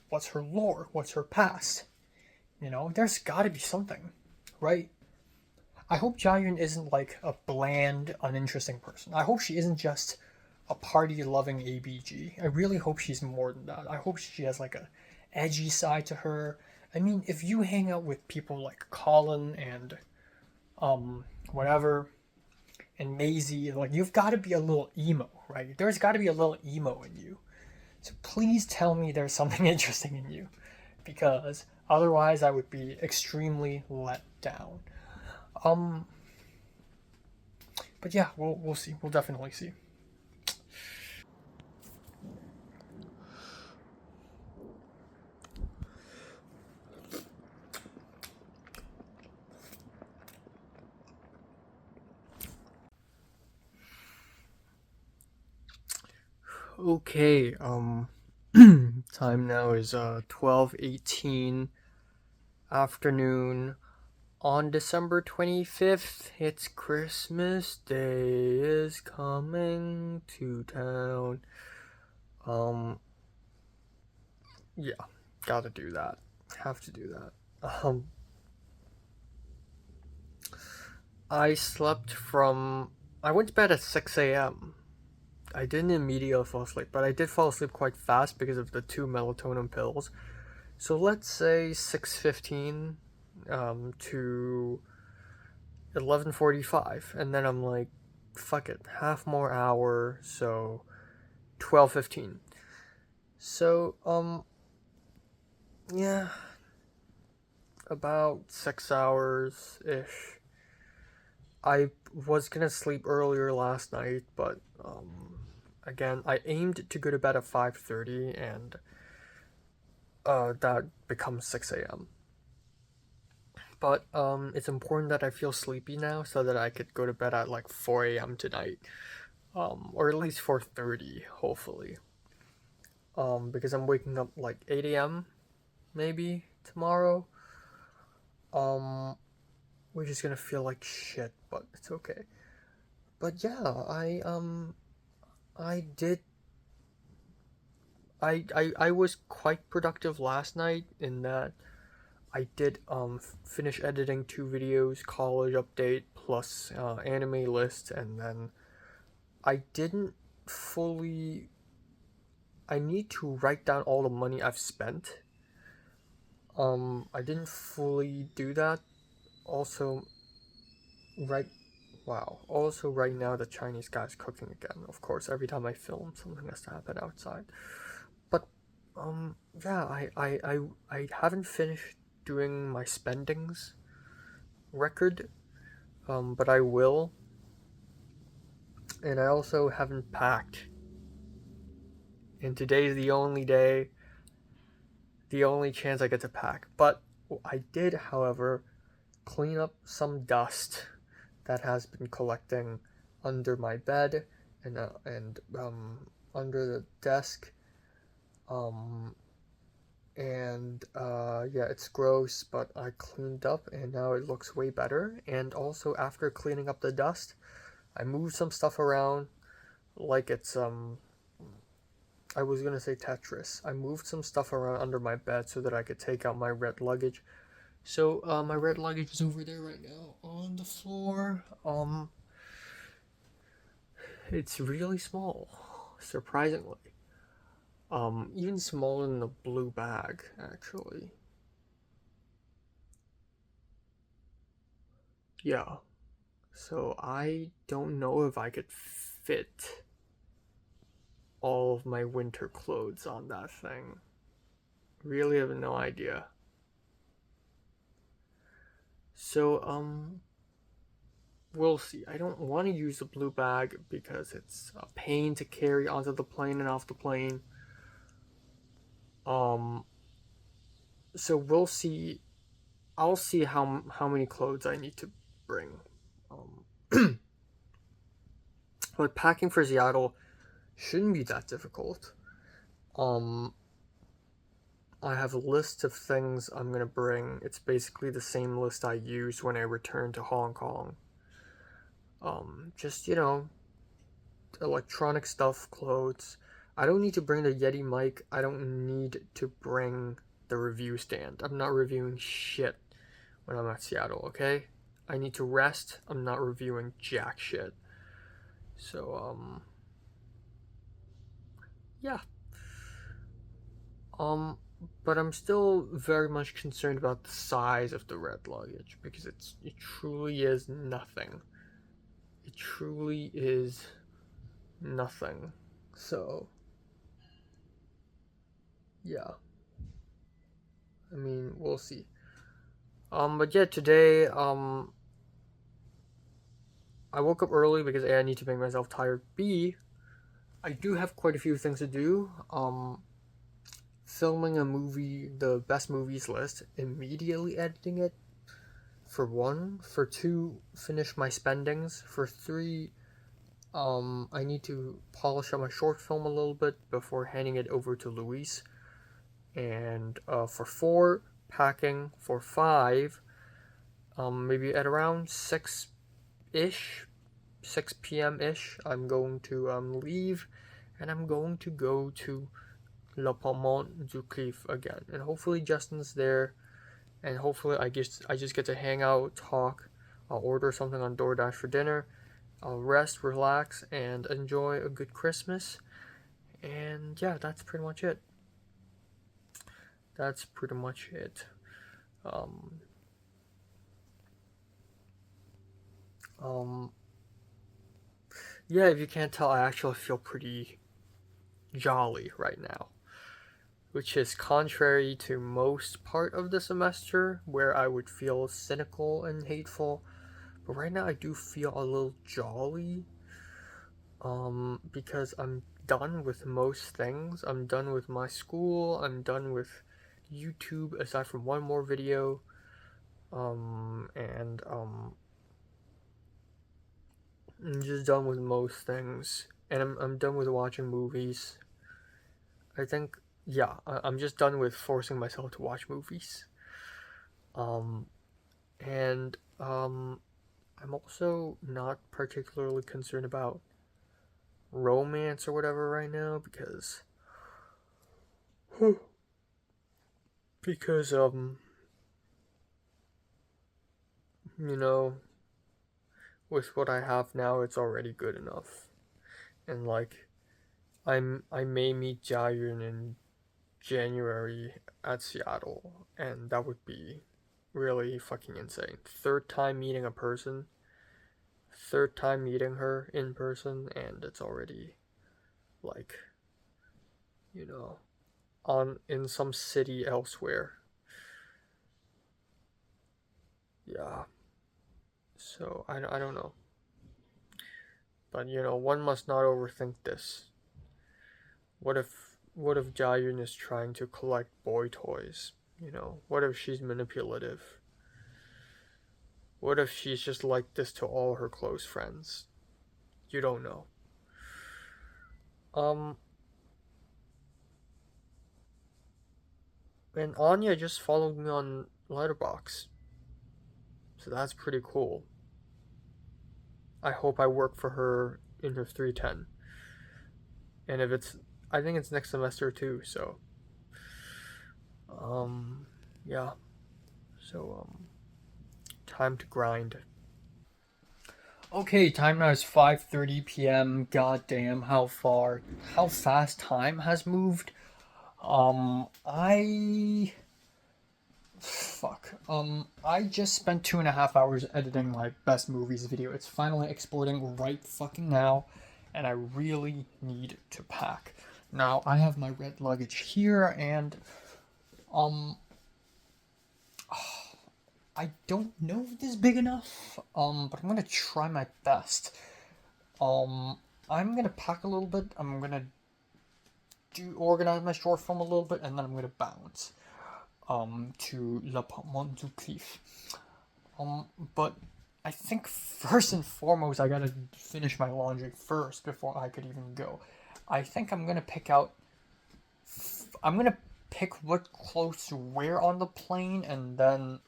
What's her lore? What's her past? You know, there's gotta be something, right? I hope Jiayun isn't like a bland, uninteresting person. I hope she isn't just a party-loving ABG. I really hope she's more than that. I hope she has like a edgy side to her. I mean, if you hang out with people like Colin and whatever, and Maisie, like, you've got to be a little emo, right? There's got to be a little emo in you. So please tell me there's something interesting in you, because otherwise I would be extremely let down. But yeah, we'll see. We'll definitely see. Okay, time now is 12:18 afternoon on December 25th. It's Christmas Day is coming to town. Yeah, gotta do that. Have to do that. I went to bed at 6 a.m. I didn't immediately fall asleep, but I did fall asleep quite fast because of the 2 melatonin pills. So let's say 6:15 to 11:45, and then I'm like, fuck it, half more hour, so 12:15. So yeah, about 6 hours ish. I was gonna sleep earlier last night, but again, I aimed to go to bed at 5:30, and that becomes 6 a.m. But it's important that I feel sleepy now so that I could go to bed at like 4 a.m. tonight, or at least 4:30, hopefully. Because I'm waking up like 8 a.m. maybe tomorrow. Which is gonna feel like shit, but it's okay. But yeah, I was quite productive last night in that I did finish editing 2 videos, college update plus anime list, and then I didn't fully. I need to write down all the money I've spent. I didn't fully do that. Also, right now the Chinese guy's cooking again. Of course, every time I film, something has to happen outside. But yeah, I haven't finished doing my spendings record, but I will. And I also haven't packed. And today's the only chance I get to pack. But I did, however, clean up some dust that has been collecting under my bed and under the desk. Yeah, it's gross, but I cleaned up and now it looks way better. And also, after cleaning up the dust, I moved some stuff around like it's I was gonna say Tetris. I moved some stuff around under my bed so that I could take out my red luggage. So my red luggage is over there right now on the floor. It's really small, surprisingly. Even smaller than the blue bag, actually. yeah. So I don't know if I could fit all of my winter clothes on that thing. Really have no idea. So, we'll see. I don't want to use the blue bag because it's a pain to carry onto the plane and off the plane. So we'll see. I'll see how many clothes I need to bring. But packing for Seattle shouldn't be that difficult. I have a list of things I'm gonna bring. It's basically the same list I used when I returned to Hong Kong. Just, electronic stuff, clothes. I don't need to bring the Yeti mic. I don't need to bring the review stand. I'm not reviewing shit when I'm at Seattle, okay? I need to rest. I'm not reviewing jack shit. So, yeah. But I'm still very much concerned about the size of the red luggage because it truly is nothing. It truly is nothing. So, yeah. I mean, we'll see. But yeah, today, I woke up early because A, I need to make myself tired. B, I do have quite a few things to do. Filming a movie, the best movies list, immediately editing it, for 1. For 2, finish my spendings. For 3, I need to polish up my short film a little bit before handing it over to Luis. And for 4, packing. For 5, maybe at around 6-ish, 6 p.m.-ish, I'm going to leave, and I'm going to go to Le Palmont du Cliff again, and hopefully Justin's there, and hopefully I just get to hang out, talk. I'll order something on DoorDash for dinner. I'll rest, relax, and enjoy a good Christmas. And yeah, that's pretty much it. Yeah, if you can't tell, I actually feel pretty jolly right now, which is contrary to most part of the semester where I would feel cynical and hateful. But right now I do feel a little jolly, because I'm done with most things. I'm done with my school, I'm done with YouTube aside from one more video, I'm just done with most things, and I'm done with watching movies. I think, yeah, I'm just done with forcing myself to watch movies. I'm also not particularly concerned about romance or whatever right now because with what I have now, it's already good enough. And like, I may meet Jiayun in January at Seattle, and that would be really fucking insane. Third time meeting her in person, and it's already like, in some city elsewhere. Yeah. So I don't know. But one must not overthink this. What if Jiayun is trying to collect boy toys? What if she's manipulative? What if she's just like this to all her close friends? You don't know. And Anya just followed me on Letterboxd. So that's pretty cool. I hope I work for her in her 310. And I think it's next semester too, so yeah. So time to grind. Okay, time now is 5:30 p.m. God damn, how fast time has moved. fuck. I just spent 2.5 hours editing my best movies video. It's finally exporting right fucking now, and I really need to pack. Now, I have my red luggage here, and, I don't know if this is big enough, but I'm gonna try my best. I'm gonna pack a little bit, I'm gonna organize my short film a little bit, and then I'm gonna bounce to Le Pont du Cliff. But I think first and foremost I gotta finish my laundry first before I could even go. I think I'm gonna pick what clothes to wear on the plane, and then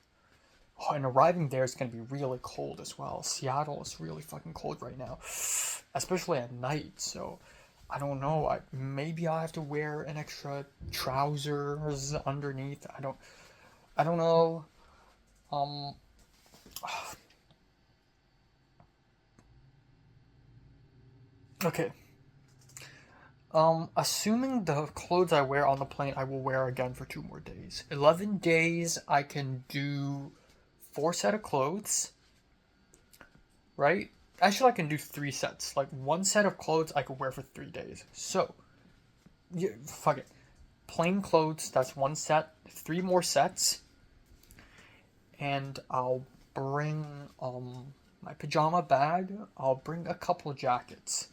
and arriving there is gonna be really cold as well. Seattle is really fucking cold right now, especially at night, so I don't know. Maybe I'll have to wear an extra trousers underneath. I don't know. Okay. Assuming the clothes I wear on the plane I will wear again for 2 more days. 11 days I can do 4 set of clothes. Right? Actually, I can do 3 sets. Like, 1 set of clothes I could wear for 3 days. So, yeah, fuck it. Plain clothes, that's 1 set. 3 more sets. And I'll bring, my pajama bag. I'll bring a couple jackets.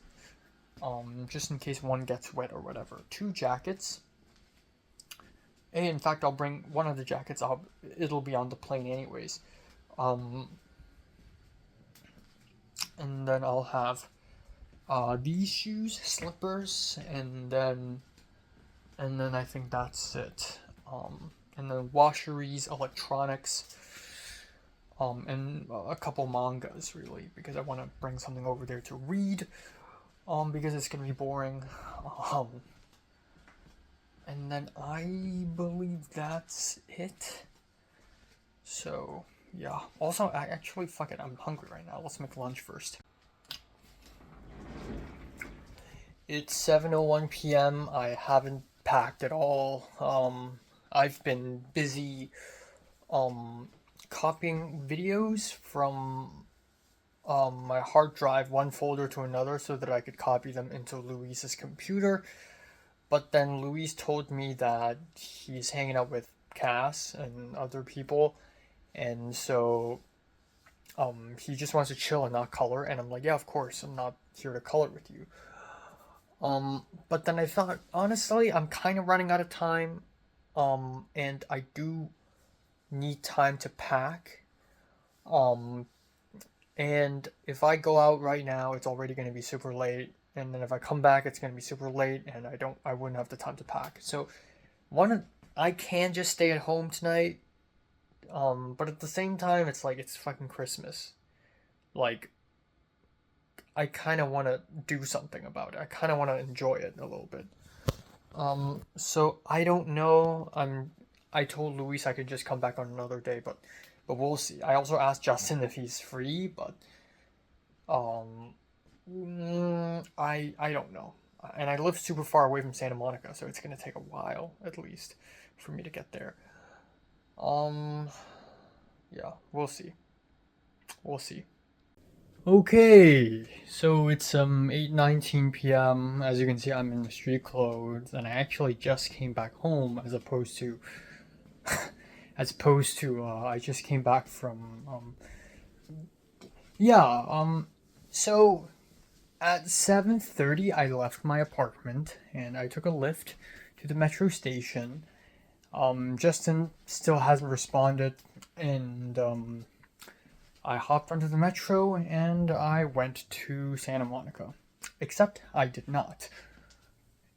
Just in case one gets wet or whatever. 2 jackets. And in fact, I'll bring one of the jackets. It'll be on the plane anyways. And then I'll have these shoes, slippers, and then I think that's it. And then washeries, electronics, and a couple mangas really, because I want to bring something over there to read, because it's gonna be boring. And then I believe that's it. So. Yeah. Also, actually, fuck it. I'm hungry right now. Let's make lunch first. It's 7:01 p.m. I haven't packed at all. I've been busy copying videos from my hard drive, one folder to another, so that I could copy them into Luis's computer. But then Luis told me that he's hanging out with Cass and other people. And so, he just wants to chill and not color, and I'm like, yeah, of course, I'm not here to color with you. But then I thought, honestly, I'm kind of running out of time, and I do need time to pack, and if I go out right now, it's already going to be super late, and then if I come back, it's going to be super late, and I wouldn't have the time to pack. So, I can just stay at home tonight. But at the same time, it's like, it's fucking Christmas. Like, I kind of want to do something about it. I kind of want to enjoy it a little bit. So I don't know. I told Luis I could just come back on another day, but we'll see. I also asked Justin if he's free, but, I don't know. And I live super far away from Santa Monica, so it's gonna take a while, at least, for me to get there. Yeah, we'll see. We'll see. Okay, so it's 8:19 p.m. As you can see, I'm in the street clothes, and I actually just came back home, as opposed to I just came back from so at 7:30 I left my apartment and I took a lift to the metro station. Justin still hasn't responded, and I hopped onto the metro and I went to Santa Monica. Except I did not.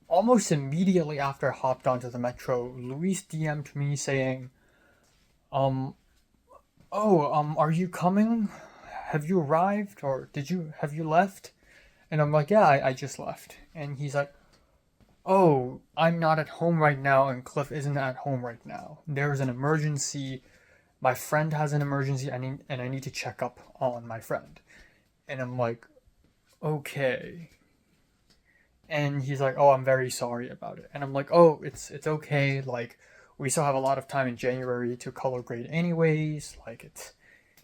Almost immediately after I hopped onto the metro, Luis DM'd me saying, are you coming? Have you arrived? Or have you left? And I'm like, yeah, I just left. And he's like, oh, I'm not at home right now and Cliff isn't at home right now. There's an emergency. My friend has an emergency, and I need to check up on my friend. And I'm like, okay. And he's like, oh, I'm very sorry about it. And I'm like, oh, it's okay. Like, we still have a lot of time in January to color grade anyways. Like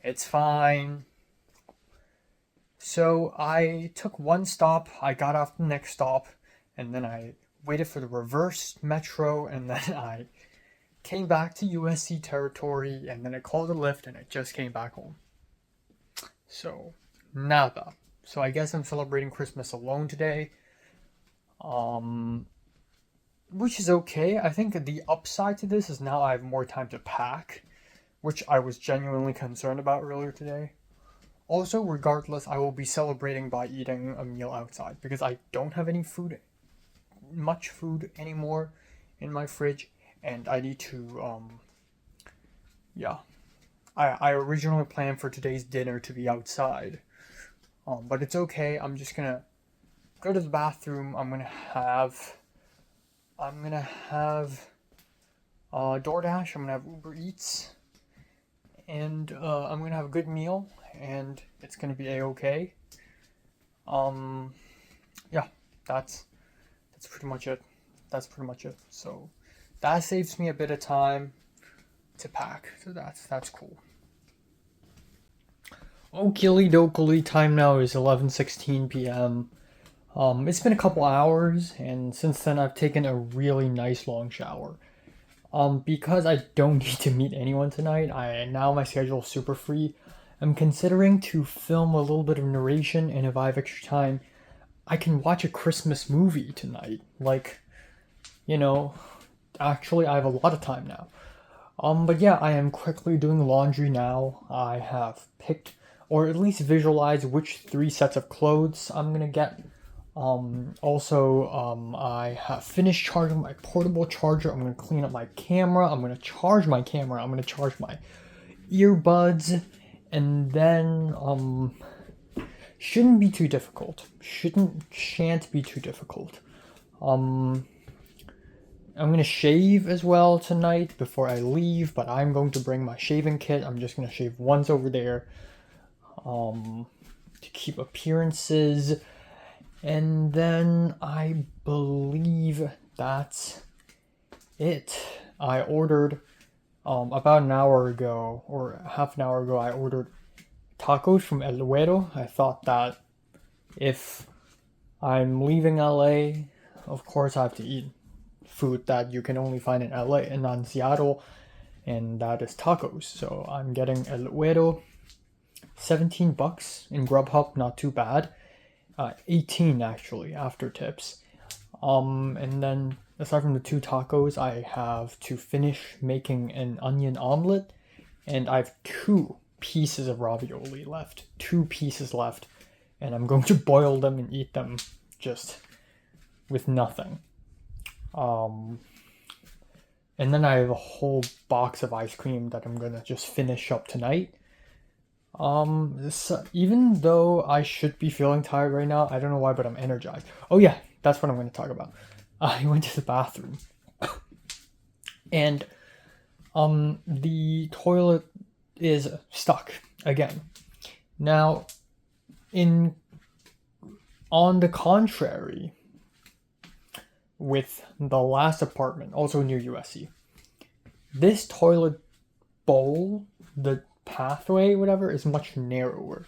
it's fine. So I took one stop, I got off the next stop, and then I waited for the reverse metro, and then I came back to USC territory, and then I called a Lyft, and I just came back home. So, nada. So I guess I'm celebrating Christmas alone today. Which is okay. I think the upside to this is now I have more time to pack, which I was genuinely concerned about earlier today. Also, regardless, I will be celebrating by eating a meal outside because I don't have any food, much food anymore in my fridge, and I need to, yeah. I originally planned for today's dinner to be outside, but it's okay. I'm just gonna go to the bathroom. I'm gonna have DoorDash. I'm gonna have Uber Eats, and I'm gonna have a good meal, and it's gonna be a-okay. Yeah, that's pretty much it. So that saves me a bit of time to pack. So that's cool. Okie dokie, time now is 11:16 p.m. It's been a couple hours, and since then I've taken a really nice long shower. Because I don't need to meet anyone tonight, now my schedule is super free. I'm considering to film a little bit of narration, and if I have extra time, I can watch a Christmas movie tonight. Like, actually I have a lot of time now. But yeah, I am quickly doing laundry now. I have picked, or at least visualized, which 3 sets of clothes I'm gonna get. I have finished charging my portable charger. I'm gonna clean up my camera. I'm gonna charge my camera. I'm gonna charge my earbuds, and then shouldn't be too difficult. Shan't be too difficult. I'm gonna shave as well tonight before I leave, but I'm going to bring my shaving kit. I'm just gonna shave once over there, to keep appearances. And then I believe that's it. I ordered, about an hour ago, or half an hour ago, I ordered tacos from El Güero. I thought that if I'm leaving LA, of course I have to eat food that you can only find in LA and not in Seattle, and that is tacos. So I'm getting El Güero, $17 in Grubhub, not too bad. 18 actually after tips. And then aside from the 2 tacos, I have to finish making an onion omelet, and I have 2 pieces of ravioli left. 2 pieces left, and I'm going to boil them and eat them just with nothing. And then I have a whole box of ice cream that I'm gonna just finish up tonight. Even though I should be feeling tired right now, I don't know why, but I'm energized. Oh yeah, that's what I'm going to talk about. I went to the bathroom, and the toilet is stuck again. Now, on the contrary, with the last apartment, also near USC, this toilet bowl, the pathway, whatever, is much narrower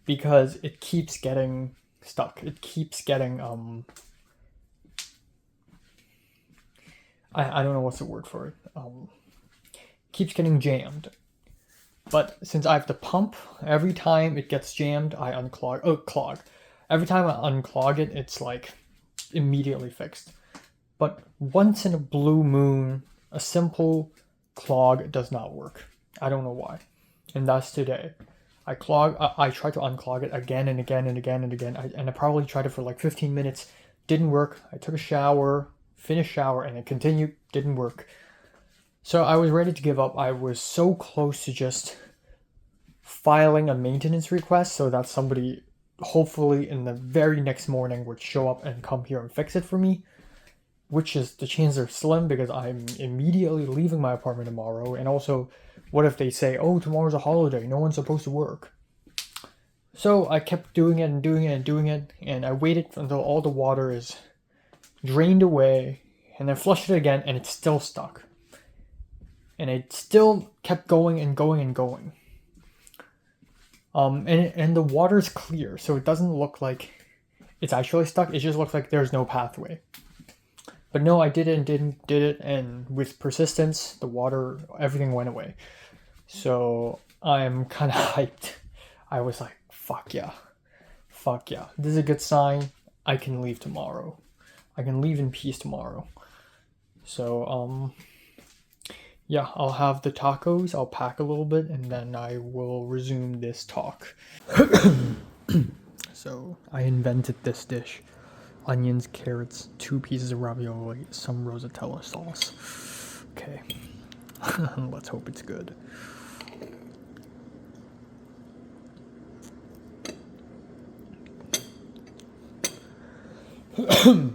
because it keeps getting stuck. It keeps getting I don't know what's the word for it. Keeps getting jammed. But since I have to pump, every time it gets jammed, I clog. Every time I unclog it, it's like immediately fixed. But once in a blue moon, a simple clog does not work. I don't know why. And that's today. I tried to unclog it again and again and again and again. I probably tried it for like 15 minutes. Didn't work. I took a shower, finished shower, and it continued. Didn't work. So I was ready to give up. I was so close to just filing a maintenance request so that somebody, hopefully in the very next morning, would show up and come here and fix it for me. Which is, the chances are slim because I'm immediately leaving my apartment tomorrow. And also, what if they say, oh, tomorrow's a holiday, no one's supposed to work? So I kept doing it and doing it and doing it, and I waited until all the water is drained away, and then flushed it again, and it's still stuck. and it still kept going and going and going. And the water's clear, so it doesn't look like it's actually stuck. It just looks like there's no pathway. But no, I did it and did it, and with persistence, the water, everything went away. So I'm kind of hyped. I was like, fuck yeah. This is a good sign. I can leave tomorrow. I can leave in peace tomorrow. So, yeah, I'll have the tacos, I'll pack a little bit, and then I will resume this talk. So, I invented this dish. Onions, carrots, 2 pieces of ravioli, some rosatella sauce. Okay. Let's hope it's good. Okay.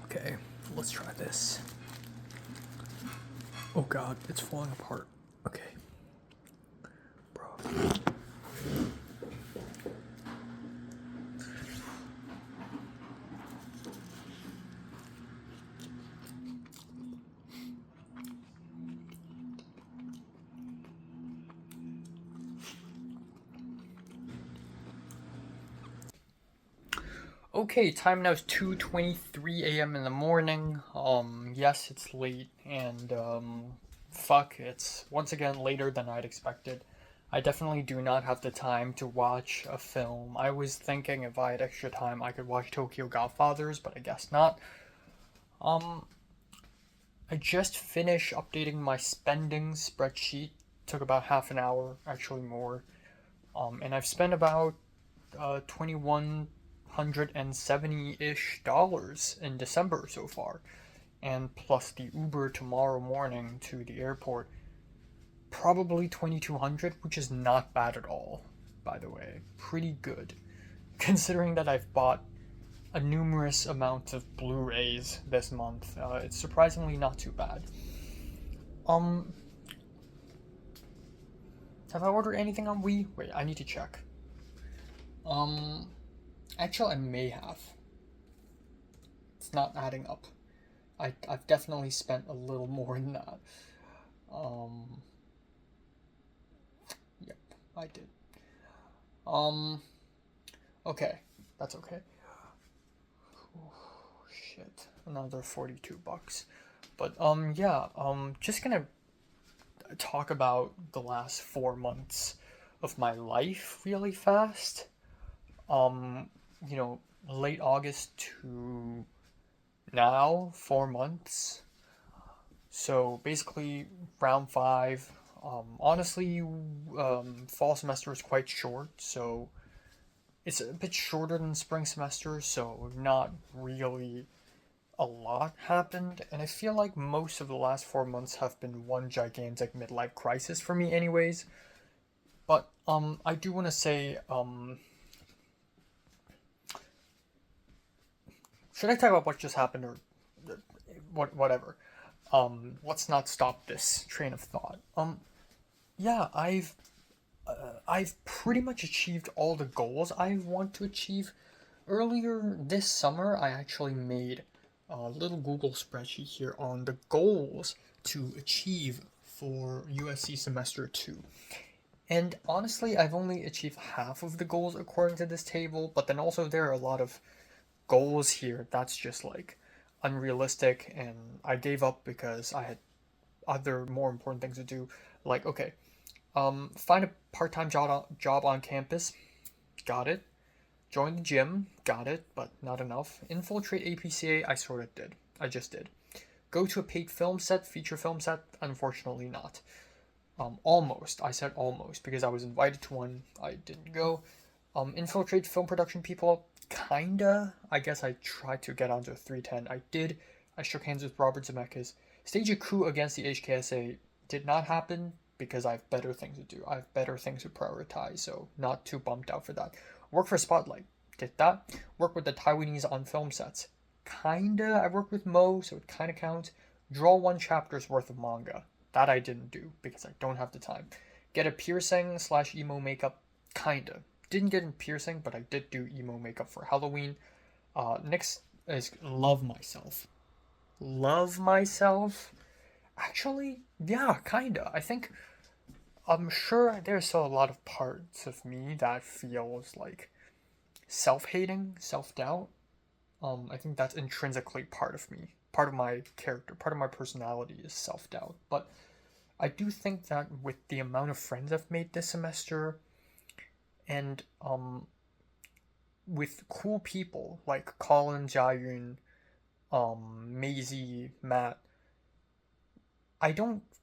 Okay, let's try this. Oh god, it's falling apart. Okay. Bro. Okay, time now is 2:23 a.m. in the morning. Yes, it's late, and fuck, it's once again later than I'd expected. I definitely do not have the time to watch a film. I was thinking if I had extra time, I could watch Tokyo Godfathers, but I guess not. I just finished updating my spending spreadsheet. Took about half an hour, actually more. And I've spent about $2,170-ish in December so far, and plus the Uber tomorrow morning to the airport, probably 2,200, which is not bad at all, by the way. Pretty good, considering that I've bought a numerous amount of Blu-rays this month. It's surprisingly not too bad. Have I ordered anything on Wii? Wait, I need to check. Actually, I may have. It's not adding up. I've definitely spent a little more than that. Yep, I did. Okay, that's okay. Oh, shit, another $42. But, yeah, just gonna talk about the last 4 months of my life really fast. You know, late August to now, 4 months. So basically, round 5. Honestly, fall semester is quite short, so it's a bit shorter than spring semester, so not really a lot happened. And I feel like most of the last 4 months have been one gigantic midlife crisis for me anyways. But, I do want to say, should I talk about what just happened, or whatever? Let's not stop this train of thought. Yeah, I've pretty much achieved all the goals I want to achieve. Earlier this summer, I actually made a little Google spreadsheet here on the goals to achieve for USC semester 2. And honestly, I've only achieved half of the goals according to this table, but then also there are a lot of goals here that's just like unrealistic, and I gave up because I had other more important things to do. Like, okay, find a part-time job on campus, got it. Join the gym, got it, but not enough. Infiltrate APCA, I sort of did. I just did. Go to a paid film set, feature film set, unfortunately not. Almost, I said almost, because I was invited to one, I didn't go. Infiltrate film production people, kinda. I guess I tried to get onto 310. I did I shook hands with Robert Zemeckis. Stage a coup against the HKSA did not happen because I have better things to do. I have better things to prioritize, so not too bumped out for that. Work for Spotlight. Did that. Work with the Taiwanese on film sets. Kinda. I worked with Mo, so it kinda counts. Draw 1 chapter's worth of manga. That I didn't do because I don't have the time. Get a piercing / emo makeup. Kinda. Didn't get a piercing, but I did do emo makeup for Halloween. Next is love myself. Love myself? Actually, yeah, kinda. I think I'm sure there's still a lot of parts of me that feels like self-hating, self-doubt. I think that's intrinsically part of me. Part of my character, part of my personality is self-doubt. But I do think that with the amount of friends I've made this semester and with cool people like Colin, Jiayun, Maisie, Matt,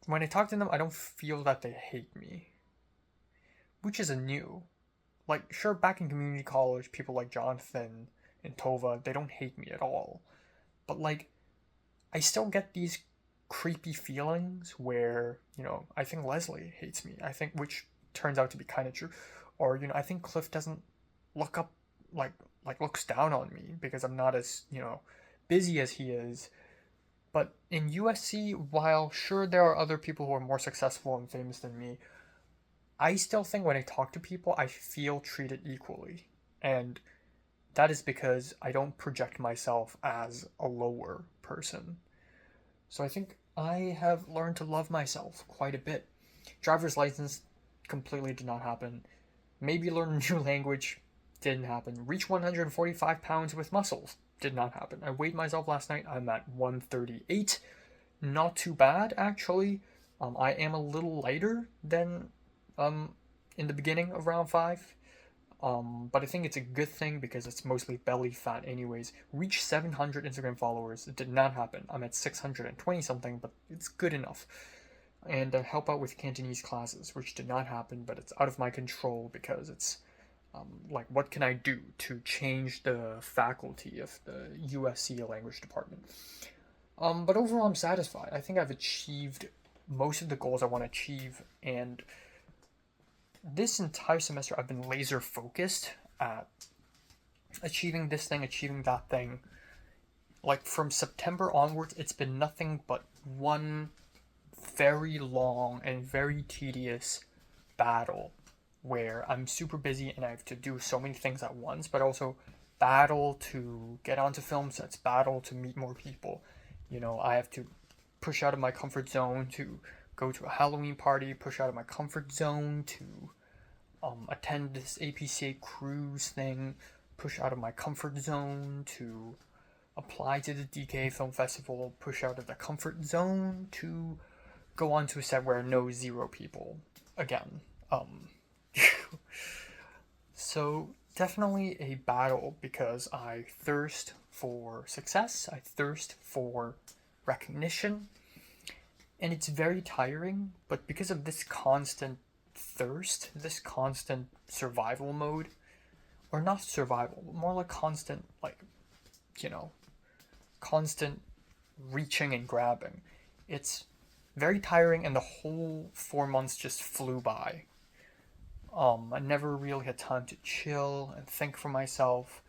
when I talk to them, I don't feel that they hate me, which is new. Like, sure, back in community college, people like Jonathan and Tova, they don't hate me at all. But, like, I still get these creepy feelings where, I think Leslie hates me. I think, which turns out to be kind of true. Or, I think Cliff doesn't look up, looks down on me because I'm not as, busy as he is. But in USC, while sure there are other people who are more successful and famous than me, I still think when I talk to people, I feel treated equally. And that is because I don't project myself as a lower person. So I think I have learned to love myself quite a bit. Driver's license completely did not happen. Maybe learn a new language didn't happen. Reach 145 pounds with muscles did not happen. I weighed myself last night. I'm at 138. Not too bad, actually. I am a little lighter than in the beginning of round 5. But I think it's a good thing because it's mostly belly fat anyways. Reach 700 Instagram followers. It did not happen. I'm at 620 something, but it's good enough. And help out with Cantonese classes, which did not happen, but it's out of my control because it's what can I do to change the faculty of the USC language department? But overall, I'm satisfied. I think I've achieved most of the goals I want to achieve, and this entire semester I've been laser focused at achieving this thing, achieving that thing. Like from September onwards, it's been nothing but one very long and very tedious battle where I'm super busy and I have to do so many things at once, but also battle to get onto film sets, battle to meet more people. I have to push out of my comfort zone to go to a Halloween party, push out of my comfort zone to attend this APCA cruise thing, push out of my comfort zone to apply to the DK Film Festival, push out of the comfort zone to go on to a set where I know 0 people again. So definitely a battle because I thirst for success, I thirst for recognition, and it's very tiring, but because of this constant thirst, this constant survival mode, or not survival, but more like constant, constant reaching and grabbing, it's very tiring, and the whole 4 months just flew by. I never really had time to chill and think for myself.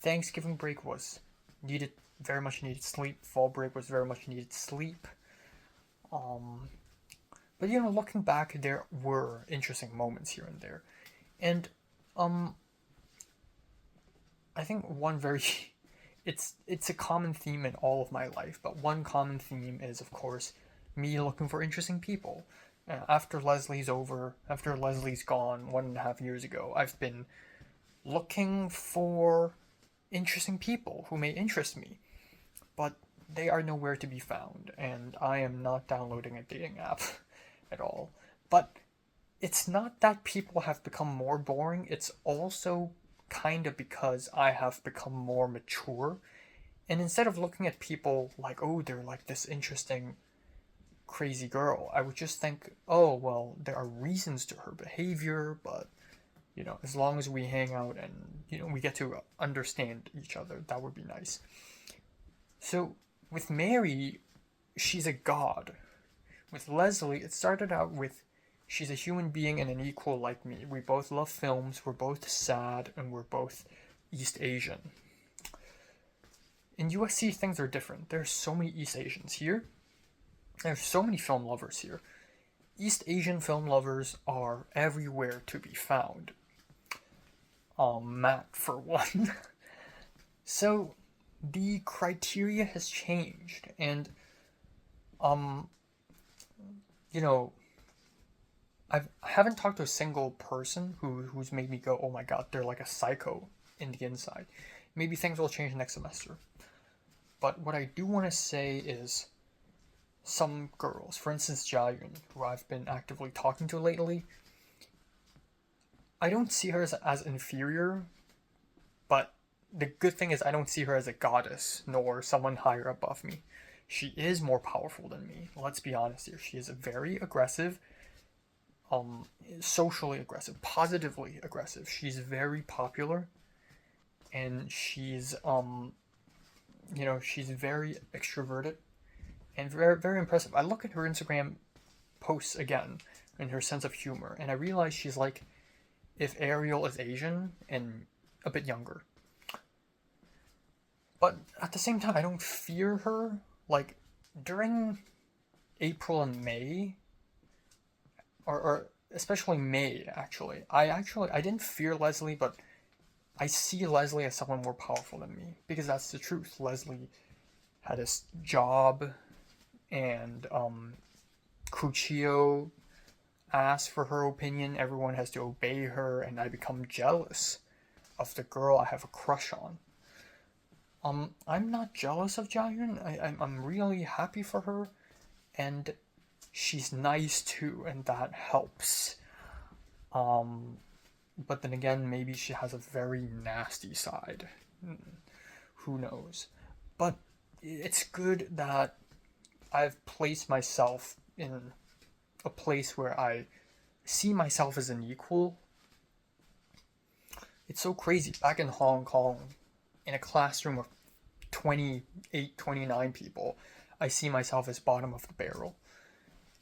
Thanksgiving break was very much needed sleep. Fall break was very much needed sleep. But looking back, there were interesting moments here and there. And I think one very it's a common theme in all of my life, but one common theme is, of course, me looking for interesting people. After Leslie's gone 1.5 years ago, I've been looking for interesting people who may interest me, but they are nowhere to be found, and I am not downloading a dating app at all. But it's not that people have become more boring, it's also kind of because I have become more mature, and instead of looking at people like, oh, they're like this interesting crazy girl, I would just think, oh, well, there are reasons to her behavior, but as long as we hang out and we get to understand each other, that would be nice. So with Mary, she's a god. With Leslie, it started out with she's a human being and an equal like me. We both love films, we're both sad, and we're both East Asian. In USC, things are different. There's so many East Asians here. There's so many film lovers here. East Asian film lovers are everywhere to be found. Matt, for one. So, the criteria has changed, and, you know, I haven't talked to a single person who's made me go, oh my god, they're like a psycho in the inside. Maybe things will change next semester. But what I do want to say is some girls, for instance Jiayun, who I've been actively talking to lately, I don't see her as inferior, but the good thing is I don't see her as a goddess, nor someone higher above me. She is more powerful than me, let's be honest here. She is very aggressive, socially aggressive, positively aggressive. She's very popular, and she's, she's very extroverted, and very, very impressive. I look at her Instagram posts again, and her sense of humor, and I realize she's like if Ariel is Asian and a bit younger. But at the same time, I don't fear her. Like, during April and May, or especially May, actually, I didn't fear Leslie, but I see Leslie as someone more powerful than me, because that's the truth. Leslie had a job, and Kuchio asked for her opinion. Everyone has to obey her, and I become jealous of the girl I have a crush on. I'm not jealous of Jiayun. I'm really happy for her, and she's nice too, and that helps. But then again, maybe she has a very nasty side. Who knows? But it's good that I've placed myself in a place where I see myself as an equal. It's so crazy. Back in Hong Kong, in a classroom of 28, 29 people, I see myself as bottom of the barrel.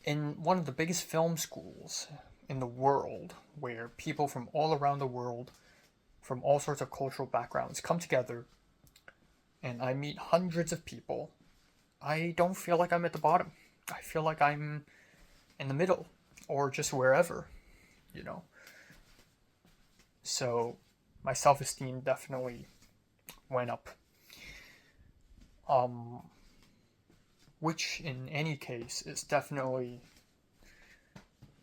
In one of the biggest film schools in the world, where people from all around the world, from all sorts of cultural backgrounds, come together, and I meet hundreds of people, I don't feel like I'm at the bottom. I feel like I'm in the middle, or just wherever, you know. So my self-esteem definitely went up. Which in any case is definitely,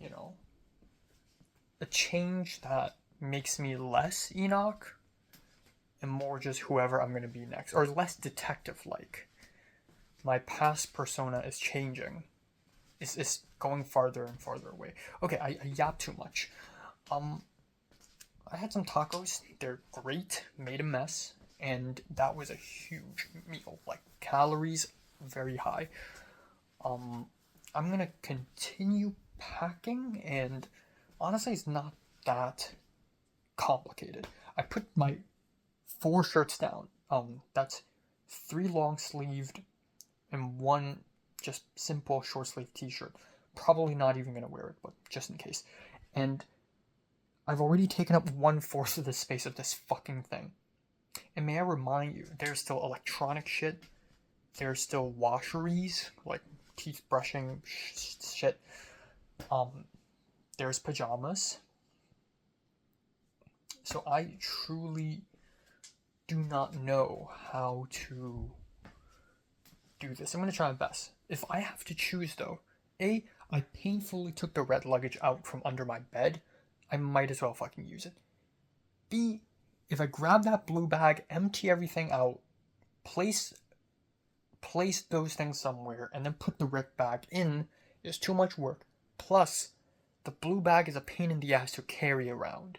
you know, a change that makes me less Enoch and more just whoever I'm going to be next, or less detective-like. My past persona is changing. It's going farther and farther away. Okay, I yap too much. I had some tacos. They're great. Made a mess. And that was a huge meal. Like, calories very high. I'm gonna continue packing, and honestly, it's not that complicated. I put my 4 shirts down. That's 3 long sleeved and 1 just simple short sleeve t-shirt. Probably not even gonna wear it, but just in case. And I've already taken up 1/4 of the space of this fucking thing. And may I remind you, there's still electronic shit. There's still washeries, like teeth brushing shit. There's pajamas. So I truly do not know how to do this. I'm going to try my best. If I have to choose though, A, I painfully took the red luggage out from under my bed. I might as well fucking use it. B, if I grab that blue bag, empty everything out, place those things somewhere, and then put the red bag in, is too much work. Plus, the blue bag is a pain in the ass to carry around.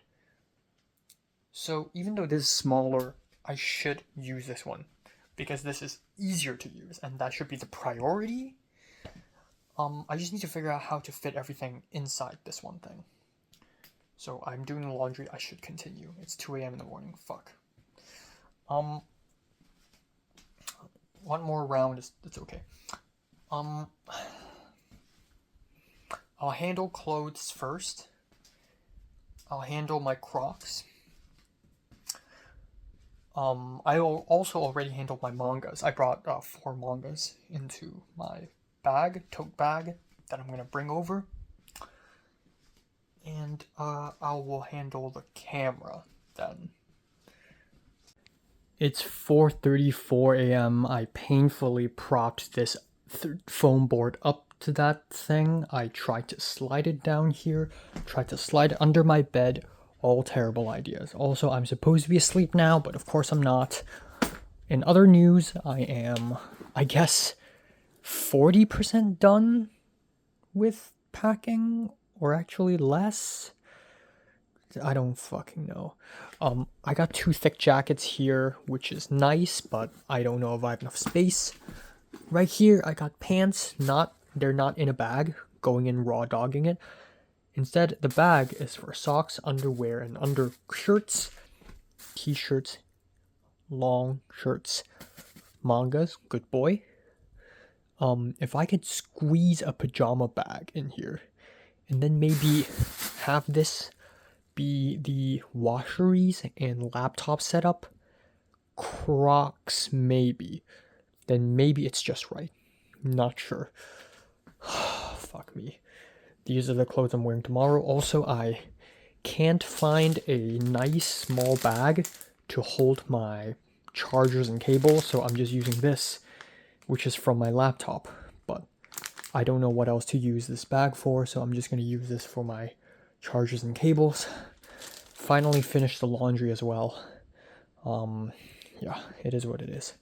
So even though this is smaller, I should use this one, because this is easier to use, and that should be the priority. I just need to figure out how to fit everything inside this one thing. So I'm doing the laundry. I should continue. It's 2 a.m. in the morning. Fuck. one more round is it's okay. I'll handle clothes first. I'll handle my Crocs. I also already handled my mangas. I brought 4 mangas into my tote bag that I'm gonna bring over. And I will handle the camera then. It's 4:34 a.m. I painfully propped this foam board up to that thing. I tried to slide it down here, tried to slide it under my bed. All terrible ideas. Also, I'm supposed to be asleep now, but of course I'm not. In other news, I am, I guess, 40% done with packing, or actually less. I don't fucking know. I got 2 thick jackets here, which is nice, but I don't know if I have enough space. Right here, I got pants. They're not in a bag, going in raw dogging it. Instead, the bag is for socks, underwear, and undershirts, t-shirts, long shirts, mangas. Good boy. If I could squeeze a pajama bag in here, and then maybe have this be the washeries and laptop setup, Crocs maybe, then maybe it's just right. Not sure. Fuck me. These are the clothes I'm wearing tomorrow. Also, I can't find a nice small bag to hold my chargers and cables, so I'm just using this, which is from my laptop. But I don't know what else to use this bag for, so I'm just going to use this for my chargers and cables. Finally finished the laundry as well. Yeah, it is what it is.